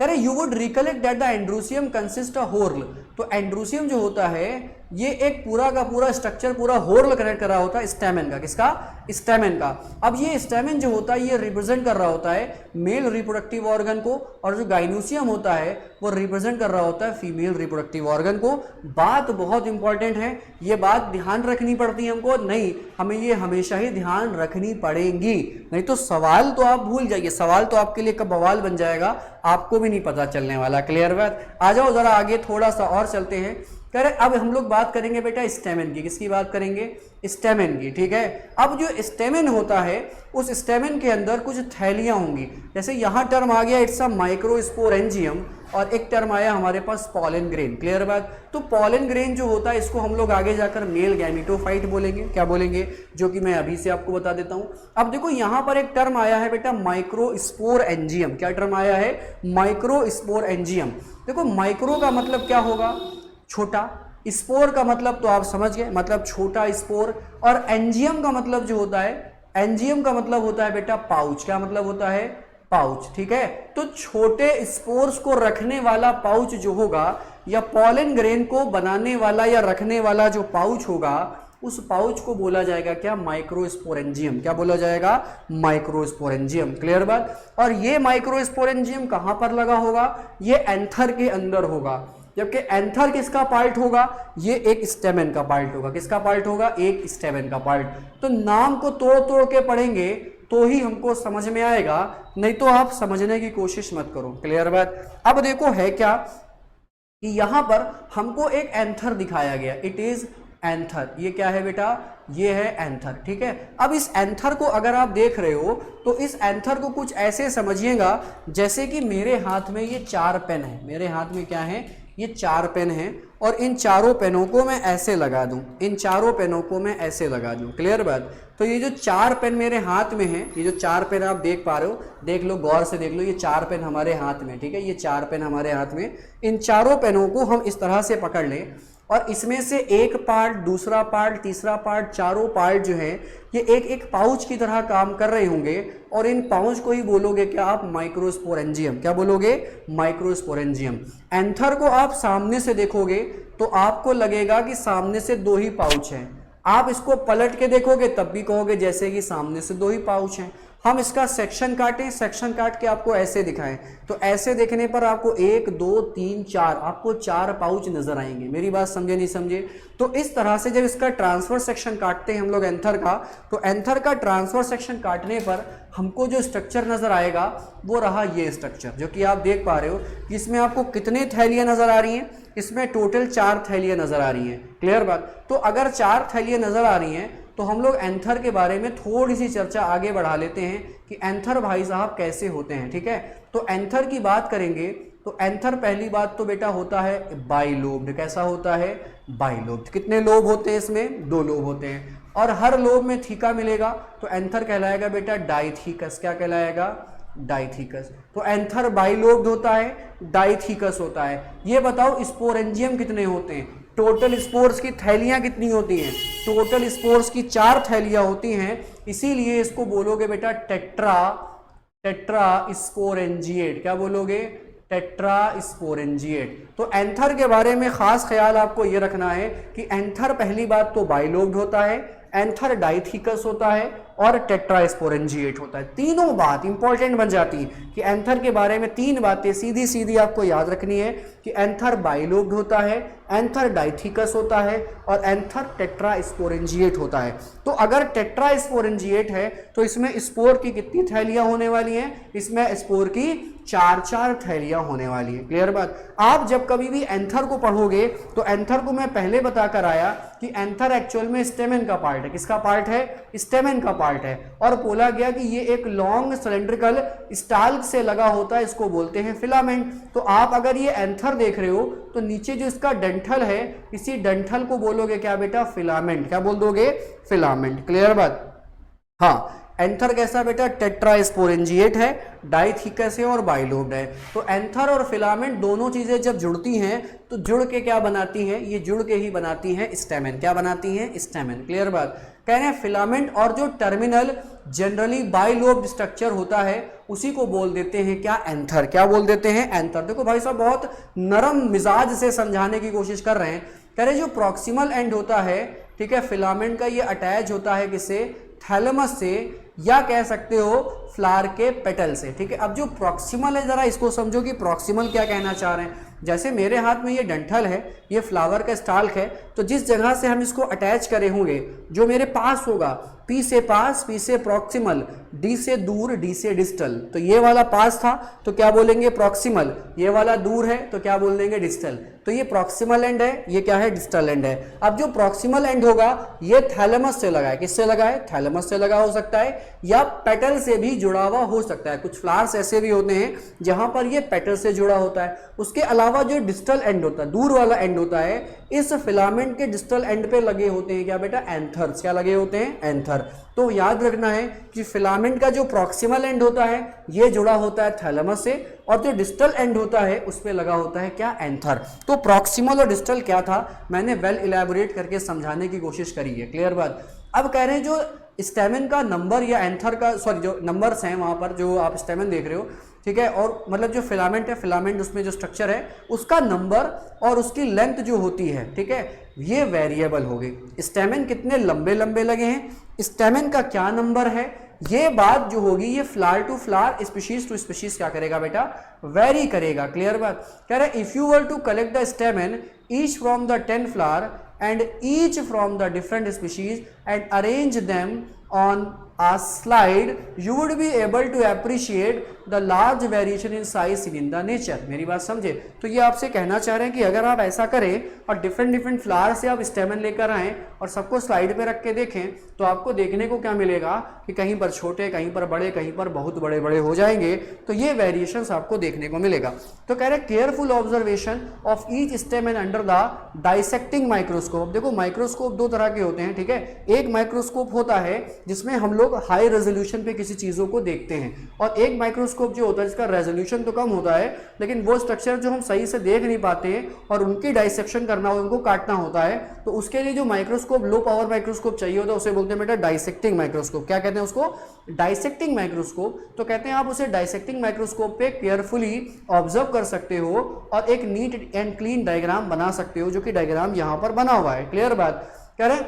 अरे you would recollect that the androecium consist a whorl. तो एंड्रोसियम जो होता है ये एक पूरा का पूरा स्ट्रक्चर पूरा होर्ल कनेक्ट कर रहा होता है स्टैमेन का। किसका? स्टैमेन का। अब ये स्टैमेन जो होता है ये रिप्रेजेंट कर रहा होता है मेल रिप्रोडक्टिव ऑर्गन को, और जो गाइनोसियम होता है वो रिप्रेजेंट कर रहा होता है फीमेल रिप्रोडक्टिव ऑर्गन को। बात बहुत इंपॉर्टेंट है, ये बात ध्यान रखनी पड़ती है हमको। नहीं, हमें ये हमेशा ही ध्यान रखनी पड़ेगी, नहीं तो सवाल तो आप भूल जाइए। सवाल तो आपके लिए कब बवाल बन जाएगा आपको भी नहीं पता चलने वाला। क्लियर बात? आ जाओ जरा आगे थोड़ा सा और चलते हैं। कह रहे अब हम लोग बात करेंगे बेटा स्टेमेन की। किसकी बात करेंगे? स्टेमेन की। ठीक है, अब जो स्टेमेन होता है उस स्टेमेन के अंदर कुछ थैलियां होंगी। जैसे यहाँ टर्म आ गया इट्स अ माइक्रोस्पोरेंजियम, और एक टर्म आया हमारे पास पॉलन ग्रेन। क्लियर बात? तो पॉलन ग्रेन जो होता है इसको हम लोग आगे जाकर मेल गैमेटोफाइट बोलेंगे। क्या बोलेंगे? जो कि मैं अभी से आपको बता देता हूं। अब देखो यहाँ पर एक टर्म आया है बेटा माइक्रोस्पोरेंजियम। क्या टर्म आया है? माइक्रोस्पोरेंजियम। देखो माइक्रो का मतलब क्या होगा? छोटा। स्पोर का मतलब तो आप समझ गए, मतलब छोटा स्पोर। और एंजियम का मतलब जो होता है, एंजियम का मतलब होता है बेटा पाउच। क्या मतलब होता है? पाउच। ठीक है, तो छोटे स्पोर्स को रखने वाला पाउच जो होगा, या पॉलन ग्रेन को बनाने वाला या रखने वाला जो पाउच होगा, उस पाउच को बोला जाएगा क्या? माइक्रोस्पोरेंजियम। क्या बोला जाएगा? माइक्रोस्पोरेंजियम। क्लियर बात? और ये माइक्रोस्पोरेंजियम कहां पर लगा होगा? ये एंथर के अंदर होगा। जबकि एंथर किसका पार्ट होगा? ये एक स्टेमेन का पार्ट होगा। किसका पार्ट होगा? एक स्टेमेन का पार्ट। तो नाम को तोड़ तोड़ के पढ़ेंगे तो ही हमको समझ में आएगा, नहीं तो आप समझने की कोशिश मत करो। क्लियर बात? अब देखो है क्या कि यहां पर हमको एक एंथर दिखाया गया, इट इज एंथर। ये क्या है बेटा? ये है एंथर। ठीक है, अब इस एंथर को अगर आप देख रहे हो तो इस एंथर को कुछ ऐसे समझिएगा जैसे कि मेरे हाथ में ये 4 पेन है। मेरे हाथ में क्या है? ये 4 पेन है, और इन चारों पेनों को मैं ऐसे लगा दूं। इन चारों पेनों को मैं ऐसे लगा दूं। क्लियर बात? तो ये जो 4 पेन मेरे हाथ में है, ये जो 4 पेन आप देख पा रहे हो, देख लो गौर से देख लो, ये 4 पेन हमारे हाथ में। ठीक है, ये 4 पेन हमारे हाथ में। इन चारों पेनों को हम इस तरह से पकड़ लें, और इसमें से एक पार्ट, दूसरा पार्ट, तीसरा पार्ट, चारों पार्ट जो है ये एक एक पाउच की तरह काम कर रहे होंगे, और इन पाउच को ही बोलोगे क्या आप? माइक्रोस्पोरेंजियम। क्या बोलोगे? माइक्रोस्पोरेंजियम। एंथर को आप सामने से देखोगे तो आपको लगेगा कि सामने से 2 ही पाउच हैं। आप इसको पलट के देखोगे तब भी कहोगे जैसे कि सामने से 2 ही पाउच हैं। हम इसका सेक्शन काटें, सेक्शन काट के आपको ऐसे दिखाएं, तो ऐसे देखने पर आपको 1 2 3 4 आपको 4 पाउच नजर आएंगे। मेरी बात समझे नहीं समझे? तो इस तरह से जब इसका ट्रांसफर सेक्शन काटते हैं हम लोग एंथर का, तो एंथर का ट्रांसफर सेक्शन काटने पर हमको जो स्ट्रक्चर नजर आएगा वो रहा ये स्ट्रक्चर, जो कि आप देख पा रहे हो कि इसमें आपको कितने थैलियां नजर आ रही हैं? इसमें टोटल 4 थैलियां नजर आ रही हैं। क्लियर बात? तो अगर 4 थैलियां नजर आ रही हैं तो हम लोग एंथर के बारे में थोड़ी सी चर्चा आगे बढ़ा लेते हैं कि एंथर भाई साहब कैसे होते हैं। ठीक है, तो एंथर की बात करेंगे तो एंथर पहली बात तो बेटा होता है बाइलोब्ड। कैसा होता है? बाइलोब्ड। कितने लोब होते हैं इसमें? 2 लोब होते हैं, और हर लोब में थीका मिलेगा, तो एंथर कहलाएगा बेटा डाइथीकस। क्या कहलाएगा? डाइथीकस। तो एंथर बाइलोब्ड होता है, डाइथीकस होता है। ये बताओ स्पोरेंजियम कितने होते हैं? टोटल स्पोर्स की थैलियां कितनी होती हैं? टोटल स्पोर्स की 4 थैलियां होती हैं, इसीलिए इसको बोलोगे बेटा टेट्रा स्पोरेंजिएट। क्या बोलोगे? Tetra sporangiate. तो एंथर के बारे में खास ख्याल आपको ये रखना है कि एंथर पहली बात तो बाइलोब्ड होता है, एंथर डाइथीकस होता है, और टेट्रा स्पोरेंजिएट होता है। तीनों बात इंपॉर्टेंट बन जाती है कि एंथर के बारे में 3 बातें सीधी सीधी आपको याद रखनी है कि एंथर बाइलोब्ड होता है, एंथर डाइथीकस होता है, और एंथर टेट्रा स्पोरेंजिएट होता है। तो अगर टेट्रा स्पोरेंजिएट है तो इसमें स्पोर की कितनी थैलियां होने वाली हैं? इसमें स्पोर की 4 थैलियां होने वाली है। क्लियर बात? आप जब कभी भी एंथर को पढ़ोगे तो एंथर को मैं पहले बताकर आया कि एंथर एक्चुअल में स्टेमेन का पार्ट है। किसका पार्ट है? स्टेमेन का पार्ट है, और बोला गया कि ये एक लॉन्ग सिलेंड्रिकल स्टाल्क से लगा होता है, इसको बोलते हैं फिलामेंट। तो आप अगर ये एंथर देख रहे हो तो नीचे जो इसका डंठल है, इसी डंठल को बोलोगे क्या बेटा? फिलामेंट। क्या बोल दोगे? फिलामेंट। क्लियर बात? हाँ, एंथर कैसा बेटा, टेट्रास्पोरेंजिएट है, डाइथिकस है और बाइलोब्ड है। तो एंथर और फिलामेंट दोनों चीजें जब जुड़ती हैं तो जुड़ के क्या बनाती हैं, ये जुड़ के ही बनाती हैं स्टेमेन। क्या बनाती हैं, स्टेमेन। क्लियर बात। कह रहे हैं फिलामेंट और जो टर्मिनल जनरली बाइलोब्ड स्ट्रक्चर होता है उसी को बोल देते हैं क्या, एंथर। क्या बोल देते हैं, एंथर। देखो भाई साहब बहुत नरम मिजाज से समझाने की कोशिश कर रहे हैं। कह रहे जो प्रॉक्सिमल एंड होता है, ठीक है, फिलामेंट का, ये अटैच होता है किससे, थैलेमस से, या कह सकते हो फ्लावर के पेटल से। ठीक है, अब जो प्रॉक्सिमल है जरा इसको समझो कि प्रॉक्सिमल क्या कहना चाह रहे हैं। जैसे मेरे हाथ में ये डंठल है, ये फ्लावर का स्टाल्क है, तो जिस जगह से हम इसको अटैच करे होंगे, जो मेरे पास होगा, पी से पास, पी से प्रॉक्सिमल, डी से दूर, डी से डिस्टल। तो ये वाला पास था तो क्या बोलेंगे, प्रॉक्सिमल। ये वाला दूर है तो क्या बोल देंगे, डिस्टल। तो ये प्रॉक्सिमल एंड है, ये क्या है, डिस्टल एंड है। अब जो प्रॉक्सिमल एंड होगा ये थैलेमस से लगा है। किससे लगा है, थैलेमस से लगा हो सकता है, या पेटल से भी जुड़ा हुआ हो सकता है। कुछ फ्लावर्स ऐसे भी होते हैं जहां पर ये पेटल से जुड़ा होता है। उसके अलावा जो डिस्टल एंड होता है, दूर वाला एंड होता है, इस फिलामेंट के डिस्टल एंड पे लगे होते हैं क्या बेटा, एंथर्स। क्या लगे होते हैं, एंथर। तो याद रखना है कि फिलामेंट का जो प्रॉक्सिमल एंड होता है ये जुड़ा होता है थैलेमस से, और जो डिस्टल एंड होता है उस पे लगा होता है क्या, एंथर। तो प्रॉक्सिमल और डिस्टल क्या था, मैंने वेल इलेबोरेट करके समझाने की कोशिश करी है। क्लियर बात। अब कह रहे हैं जो स्टेमेन का नंबर या एंथर का, सॉरी जो नंबर्स हैं वहां पर जो आप स्टेमेन देख रहे हो, ठीक है, और मतलब जो फिलामेंट है, फिलामेंट उसमें जो स्ट्रक्चर है उसका नंबर और उसकी लेंथ जो होती है, ठीक है, ये वेरिएबल होगी। स्टेमेन कितने लंबे लंबे लगे हैं, स्टेमेन का क्या नंबर है, ये बात जो होगी ये flower to flower, species to species क्या करेगा बेटा, वेरी करेगा। क्लियर बात। कह रहे if you were to collect the stamen each from the 10 flower and each from the different species and arrange them on a slide, you would be able to appreciate the large variation in size seen in the nature। मेरी बात समझे। तो ये आपसे कहना चाह रहे हैं कि अगर आप ऐसा करें और डिफरेंट फ्लावर से आप स्टेमन लेकर आएँ और सबको स्लाइड पे रख के देखें तो आपको देखने को क्या मिलेगा कि कहीं पर छोटे, कहीं पर बड़े, कहीं पर बहुत बड़े बड़े हो जाएंगे। तो ये वेरिएशंस आपको देखने को मिलेगा। तो कह रहे careful observation of each स्टेमन under the dissecting microscope. देखो माइक्रोस्कोप दो तरह के होते हैं, ठीक है। एक माइक्रोस्कोप होता है जिसमें हम लोग हाई रेजोल्यूशन पे किसी चीजों को देखते हैं, और एक माइक्रोस्कोप जो होता है जिसका रेजोल्यूशन तो कम होता है लेकिन वो स्ट्रक्चर जो हम सही से देख नहीं पाते हैं और उनकी डाइसेक्शन करना हो, उनको काटना होता है, तो उसके लिए जो माइक्रोस्कोप, लो पावर माइक्रोस्कोप चाहिए होता है उसे बोलते हैं बेटा डाइसेक्टिंग माइक्रोस्कोप। क्या कहते हैं उसको, डाइसेक्टिंग माइक्रोस्कोप। तो कहते हैं आप उसे डाइसेक्टिंग माइक्रोस्कोप पे केयरफुली ऑब्जर्व कर सकते हो और एक नीट एंड क्लीन डायग्राम बना सकते हो, जो कि डायग्राम यहां पर बना हुआ है। क्लियर बात। कह रहे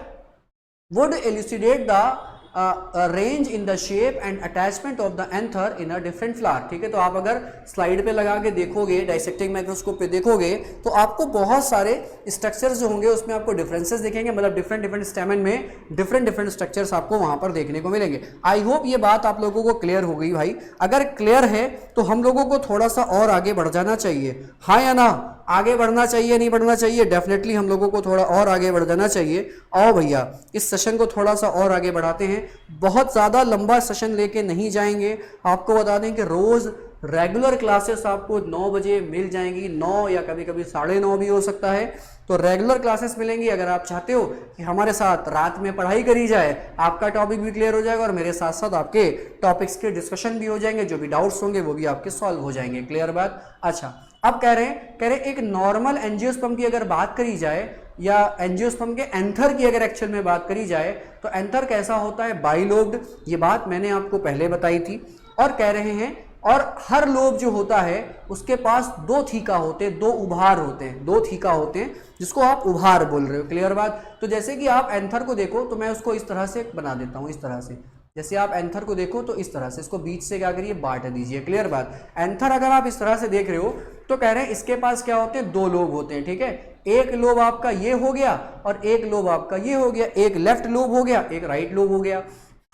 would elucidate the range in the shape and attachment of the anther in a different flower. ठीक है, तो आप अगर स्लाइड पे लगा के देखोगे, डाइसेक्टिंग माइक्रोस्कोप पे देखोगे तो आपको बहुत सारे स्ट्रक्चर्स जो होंगे उसमें आपको डिफरेंसेस दिखेंगे, मतलब डिफरेंट स्टेमन में डिफरेंट स्ट्रक्चर्स आपको वहां पर देखने को मिलेंगे। आई होप ये बात आप लोगों को क्लियर हो गई भाई। अगर क्लियर है तो हम लोगों को थोड़ा सा और आगे बढ़ जाना चाहिए, हाँ या ना। आगे बढ़ना चाहिए, नहीं बढ़ना चाहिए, डेफिनेटली हम लोगों को थोड़ा और आगे बढ़ जाना चाहिए। आओ भैया इस सेशन को थोड़ा सा और आगे बढ़ाते हैं। बहुत ज़्यादा लंबा सेशन लेके नहीं जाएंगे। आपको बता दें कि रोज़ रेगुलर क्लासेस आपको 9 बजे मिल जाएंगी, 9 या कभी कभी 9:30 भी हो सकता है। तो रेगुलर क्लासेस मिलेंगी। अगर आप चाहते हो कि हमारे साथ रात में पढ़ाई करी जाए, आपका टॉपिक भी क्लियर हो जाएगा और मेरे साथ साथ आपके टॉपिक्स के डिस्कशन भी हो जाएंगे, जो भी डाउट्स होंगे वो भी आपके सॉल्व हो जाएंगे। क्लियर बात। अच्छा, अब कह रहे एक नॉर्मल एंजियोस्पर्म की अगर बात करी जाए या एंजियोस्पर्म के एंथर की अगर एक्चुअल में बात करी जाए तो एंथर कैसा होता है, बाइलोब्ड। ये बात मैंने आपको पहले बताई थी। और कह रहे हैं और हर लोब जो होता है उसके पास 2 थीका होते हैं, 2 उभार होते हैं, 2 थीका होते हैं, जिसको आप उभार बोल रहे हो। क्लियर बात। तो जैसे कि आप एंथर को देखो तो मैं उसको इस तरह से बना देता हूं, इस तरह से। जैसे आप एंथर को देखो तो इस तरह से इसको बीच से क्या करिए, बांट दीजिए। क्लियर बात। एंथर अगर आप इस तरह से देख रहे हो तो कह रहे हैं इसके पास क्या होते हैं, 2 लोब होते हैं। ठीक है, एक लोब आपका ये हो गया और एक लोब आपका ये हो गया, एक लेफ्ट लोब हो गया, एक राइट लोब हो गया।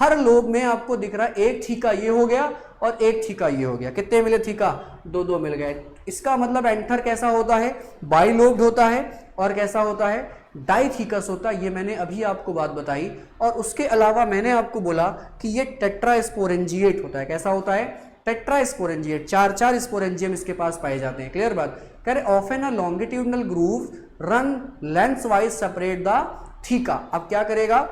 हर लोब में आपको दिख रहा है एक थीका ये हो गया और एक थीका ये हो गया। कितने मिले थीका, 2 मिल गए। इसका मतलब एंथर कैसा होता है, बाइलोब्ड होता है। और कैसा होता है, डाइथीकस होता है। ये मैंने अभी आपको बात बताई। और उसके अलावा मैंने आपको बोला कि ये टेट्रास्पोरेंजिएट होता है। कैसा होता है, टेट्रास्पोरेंजिएट। 4 स्पोरेंजियम इसके पास पाए जाते हैं। क्लियर बात। कह रहे often a longitudinal groove run lengthwise separate the theca. अब क्या करेगा,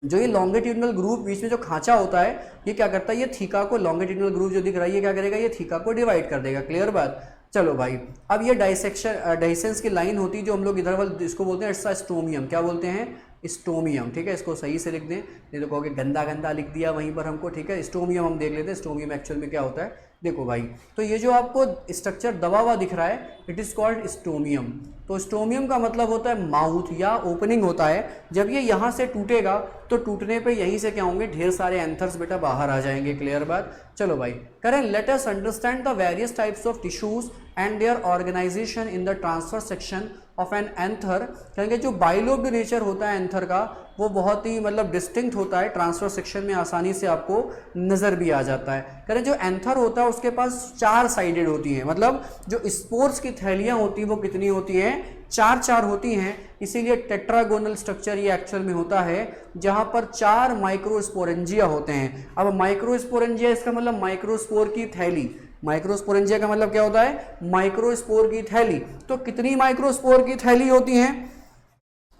जो ये लॉन्गिट्यूडनल ग्रुप बीच में जो खांचा होता है ये क्या करता है, ये थीका को, लॉन्गिट्यूडनल ग्रुप जो दिख रहा है ये क्या करेगा, ये थीका को डिवाइड कर देगा। क्लियर बात। चलो भाई, अब ये डाइसेंस की लाइन होती है जो हम लोग इधर वाले इसको बोलते हैं इट्स स्टोमियम। क्या बोलते हैं, स्टोमियम। ठीक है, इसको सही से लिख दें, नहीं तो कहोगे गंदा गंदा लिख दिया वहीं पर हमको। ठीक है, स्टोमियम हम देख लेते हैं स्टोमियम एक्चुअल में क्या होता है। देखो भाई, तो ये जो आपको स्ट्रक्चर दबा हुआ दिख रहा है इट इज़ कॉल्ड स्टोमियम। तो स्टोमियम का मतलब होता है माउथ या ओपनिंग होता है। जब ये यहाँ से टूटेगा तो टूटने पे यहीं से क्या होंगे, ढेर सारे एंथर्स बेटा बाहर आ जाएंगे। क्लियर बात। चलो भाई, करें let us understand the various types of tissues and their organisation in the transverse section of an anther. कहेंगे जो बाइलोब्ड नेचर होता है एंथर का वो बहुत ही मतलब डिस्टिंक्ट होता है, ट्रांसफर सेक्शन में आसानी से आपको नज़र भी आ जाता है। करें जो एंथर होता है उसके पास 4 साइडेड होती हैं, मतलब जो स्पोर्स की थैलियाँ होती हैं वो कितनी होती हैं, 4 होती हैं। इसीलिए टेट्रागोनल स्ट्रक्चर ये एक्चुअल में होता है जहाँ पर 4 माइक्रोस्पोरेंजिया होते हैं। अब माइक्रोस्पोरेंजिया इसका मतलब माइक्रोस्पोर की थैली, माइक्रोस्पोरेंजिया का मतलब क्या होता है, माइक्रोस्पोर की थैली। तो कितनी माइक्रोस्पोर की थैली होती हैं,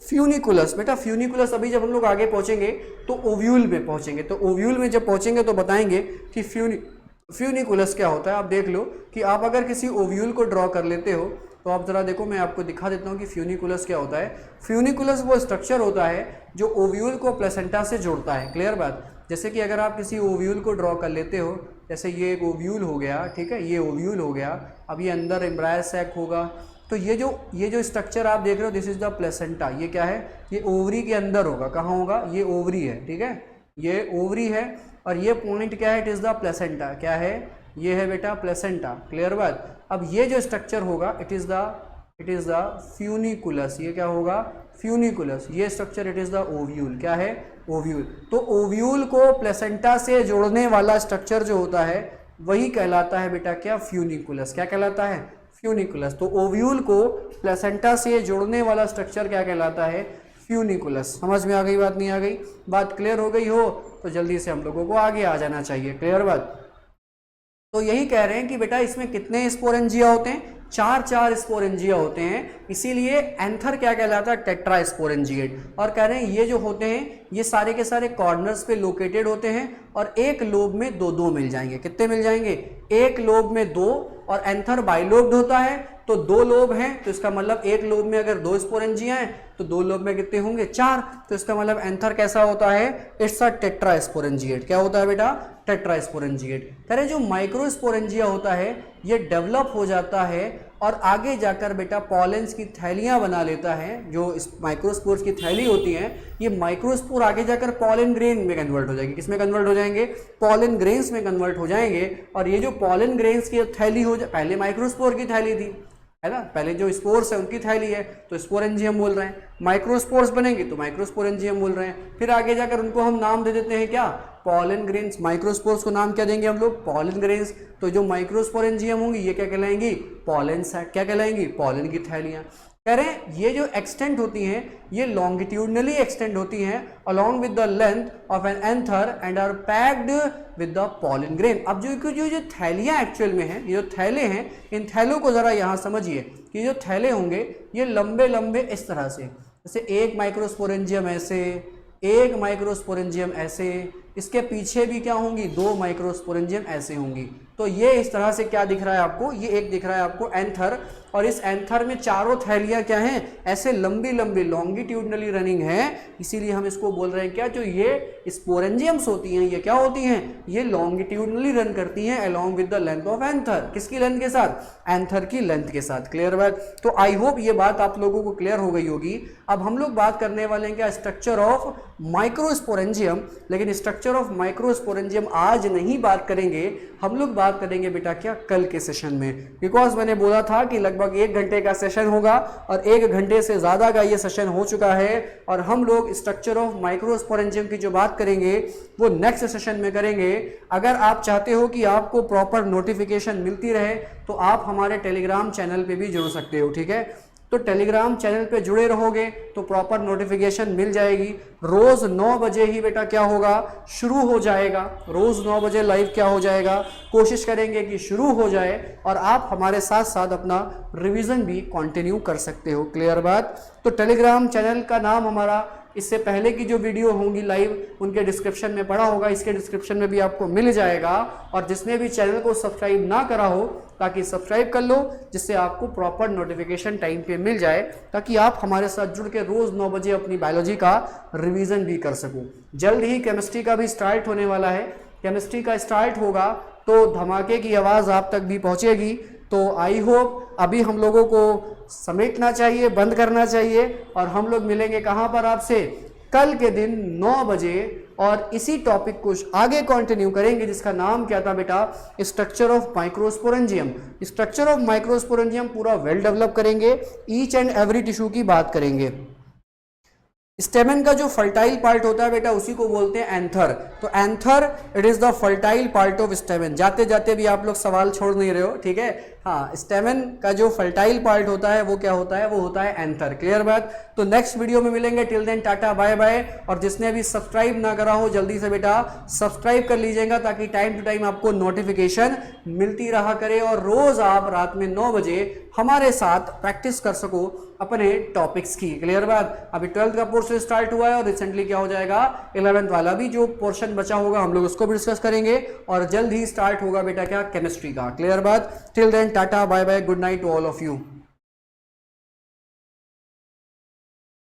फ्यूनिकुलस। बेटा फ्यूनिकुलस अभी जब हम लोग आगे पहुंचेंगे तो ओव्यूल में पहुंचेंगे, तो ओव्यूल में जब पहुंचेंगे तो बताएंगे कि फ्यूनिकुलस क्या होता है। आप देख लो कि आप अगर किसी ओव्यूल को ड्रॉ कर लेते हो तो आप ज़रा देखो, मैं आपको दिखा देता हूँ कि फ्यूनिकुलस क्या होता है। फ्यूनिकुलस वो स्ट्रक्चर होता है जो ओव्यूल को प्लेसेंटा से जोड़ता है। क्लियर बात। जैसे कि अगर आप किसी ओव्यूल को ड्रॉ कर लेते हो, जैसे ये एक ओव्यूल हो गया, ठीक है, ये ओव्यूल हो गया। अब ये अंदर एम्ब्रायर सैक होगा, तो ये जो स्ट्रक्चर आप देख रहे हो दिस इज द प्लेसेंटा। ये क्या है, ये ओवरी के अंदर होगा। कहाँ होगा, ये ओवरी है। ठीक है, ये ओवरी है और ये पॉइंट क्या है, इट इज़ द प्लेसेंटा। क्या है, ये है बेटा प्लेसेंटा। क्लियर बात। अब ये जो स्ट्रक्चर होगा इट इज़ द फ्यूनिकुलस। ये क्या होगा, फ्यूनिकुलस। ये structure it is the ovule. क्या है, ओव्यूल। तो ओव्यूल को प्लेसेंटा से जोड़ने वाला स्ट्रक्चर जो होता है वही कहलाता है बेटा क्या, फ्यूनिकुलस। क्या कहलाता है, फ्यूनिकुलस। तो ओव्यूल को प्लेसेंटा से जोड़ने वाला स्ट्रक्चर क्या कहलाता है, फ्यूनिकुलस। समझ में आ गई बात, नहीं आ गई बात, क्लियर हो गई हो तो जल्दी से हम लोगों को आगे आ जाना चाहिए। क्लियर बात। तो यही कह रहे हैं कि बेटा इसमें कितने स्पोरेंजिया होते हैं, 4 स्पोरेंजिया होते हैं। इसीलिए एंथर क्या कहलाता है, टेट्रा स्पोरेंजिएट। और कह रहे हैं ये जो होते हैं ये सारे के सारे कॉर्नर्स पे लोकेटेड होते हैं और एक लोब में 2 मिल जाएंगे। कितने मिल जाएंगे, एक लोब में 2। और एंथर बाइलोब्ड होता है तो 2 लोब हैं, तो इसका मतलब एक लोब में अगर 2 स्पोरेंजिया हैं तो 2 लोब में कितने होंगे, 4। तो इसका मतलब एंथर कैसा होता है, इट्स अ टेट्रा स्पोरेंजिएट। क्या होता है बेटा, टेट्रा स्पोरेंजिएट। कह रहे जो माइक्रोस्पोरेंजिया होता है ये डेवलप हो जाता है और आगे जाकर बेटा पॉलेंस की थैलियां बना लेता है। जो इस माइक्रोस्पोर्स की थैली होती हैं ये माइक्रोस्पोर आगे जाकर पॉलन ग्रेन में कन्वर्ट हो जाएगी। किस में कन्वर्ट हो जाएंगे, पॉलन ग्रेन्स में कन्वर्ट हो जाएंगे। और ये जो पॉलन ग्रेन्स की थैली पहले माइक्रोस्पोर की थैली थी, है ना, पहले जो स्पोर्स है उनकी थैली है तो स्पोरेंजियम बोल रहे हैं। माइक्रोस्पोर्स बनेंगे तो माइक्रोस्पोरेंजियम बोल रहे हैं। फिर आगे जाकर उनको हम नाम दे देते हैं क्या, पॉलन ग्रेन्स। माइक्रोस्पोर्स को नाम क्या देंगे हम लोग, पॉलन ग्रेन्स। तो जो माइक्रोस्पोरेंजियम होंगी ये क्या कहलाएंगी, पॉलन सैक। क्या कहलाएंगी, पॉलन की थैलियां। कह रहे हैं ये जो एक्सटेंड होती हैं ये लॉन्गिट्यूडनली एक्सटेंड होती हैं along with the length of an anther and are packed with the pollen grain. अब जो थैलियां एक्चुअल में हैं, ये जो थैले हैं, इन थैलों को जरा यहाँ समझिए कि जो थैले होंगे ये लंबे लंबे इस तरह से, जैसे एक माइक्रोस्पोरेंजियम ऐसे, एक माइक्रोस्पोरेंजियम ऐसे, इसके पीछे भी क्या होंगी, 2 माइक्रोस्पोरेंजियम ऐसे होंगी। तो ये इस तरह से क्या दिख रहा है आपको, ये एक दिख रहा है आपको एंथर। और इस एंथर में चारों थैलियां क्या हैं, ऐसे लंबी लंबी लॉन्गिट्यूडनली रनिंग है। इसीलिए हम इसको बोल रहे हैं क्या, जो ये स्पोरेंजियम्स होती हैं ये क्या होती हैं, ये लॉन्गिट्यूडनली रन करती हैं along with the length of anther. किसकी लेंथ के साथ, एंथर की लेंथ के साथ। क्लियर बात। तो आई होप ये बात आप लोगों को क्लियर हो गई होगी। अब हम लोग बात करने वाले हैं क्या, स्ट्रक्चर ऑफ माइक्रोस्पोरेंजियम। लेकिन स्ट्रक्चर ऑफ माइक्रोस्पोरेंजियम आज नहीं बात करेंगे, हम लोग बात करेंगे बेटा क्या, कल के सेशन में। बिकॉज मैंने बोला था कि लगभग 1 घंटे का सेशन होगा और 1 घंटे से ज़्यादा का ये सेशन हो चुका है। और हम लोग स्ट्रक्चर ऑफ माइक्रोस्पोरेंजियम की जो बात करेंगे वो नेक्स्ट सेशन में करेंगे। अगर आप चाहते हो कि आपको प्रॉपर नोटिफिकेशन मिलती रहे तो आप हमारे टेलीग्राम चैनल पे भी जुड़ सकते हो। ठीक है, तो टेलीग्राम चैनल पे जुड़े रहोगे तो प्रॉपर नोटिफिकेशन मिल जाएगी। रोज़ 9 बजे ही बेटा क्या होगा, शुरू हो जाएगा। रोज़ 9 बजे लाइव क्या हो जाएगा, कोशिश करेंगे कि शुरू हो जाए और आप हमारे साथ साथ अपना रिवीजन भी कंटिन्यू कर सकते हो। क्लियर बात। तो टेलीग्राम चैनल का नाम हमारा इससे पहले की जो वीडियो होंगी लाइव उनके डिस्क्रिप्शन में पड़ा होगा, इसके डिस्क्रिप्शन में भी आपको मिल जाएगा। और जिसने भी चैनल को सब्सक्राइब ना करा हो ताकि सब्सक्राइब कर लो, जिससे आपको प्रॉपर नोटिफिकेशन टाइम पे मिल जाए, ताकि आप हमारे साथ जुड़ के रोज 9 बजे अपनी बायोलॉजी का रिवीजन भी कर सको। जल्द ही केमिस्ट्री का भी स्टार्ट होने वाला है। केमिस्ट्री का स्टार्ट होगा तो धमाके की आवाज़ आप तक भी पहुंचेगी। तो आई होप अभी हम लोगों को समेटना चाहिए, बंद करना चाहिए, और हम लोग मिलेंगे कहाँ पर आपसे कल के दिन 9 बजे, और इसी टॉपिक को आगे कंटिन्यू करेंगे जिसका नाम क्या था बेटा, structure of microsporangium. Structure of microsporangium पूरा वेल डेवलप करेंगे, ईच एंड एवरी टिश्यू की बात करेंगे। स्टेमन का जो फर्टाइल पार्ट होता है बेटा उसी को बोलते हैं एंथर। तो anther it is the fertile part of स्टेमन। जाते जाते भी आप लोग सवाल छोड़ नहीं रहे हो, ठीक है। हाँ, स्टेमन का जो फर्टाइल पार्ट होता है वो क्या होता है, वो होता है एंथर। क्लियर बात। तो नेक्स्ट वीडियो में मिलेंगे। Till then tata bye bye. और जिसने भी सब्सक्राइब ना करा हो जल्दी से बेटा सब्सक्राइब कर लीजिएगा, ताकि टाइम टू टाइम आपको नोटिफिकेशन मिलती रहा करे और रोज आप रात में 9 बजे हमारे साथ प्रैक्टिस कर सको अपने टॉपिक्स की। क्लियर बात। अभी 12th का पोर्शन स्टार्ट हुआ है और रिसेंटली क्या हो जाएगा 11th वाला भी जो पोर्शन बचा होगा हम लोग उसको भी डिस्कस करेंगे, और जल्द ही स्टार्ट होगा बेटा क्या, केमिस्ट्री का। क्लियर बात। Till then tata bye bye, good night to all of you.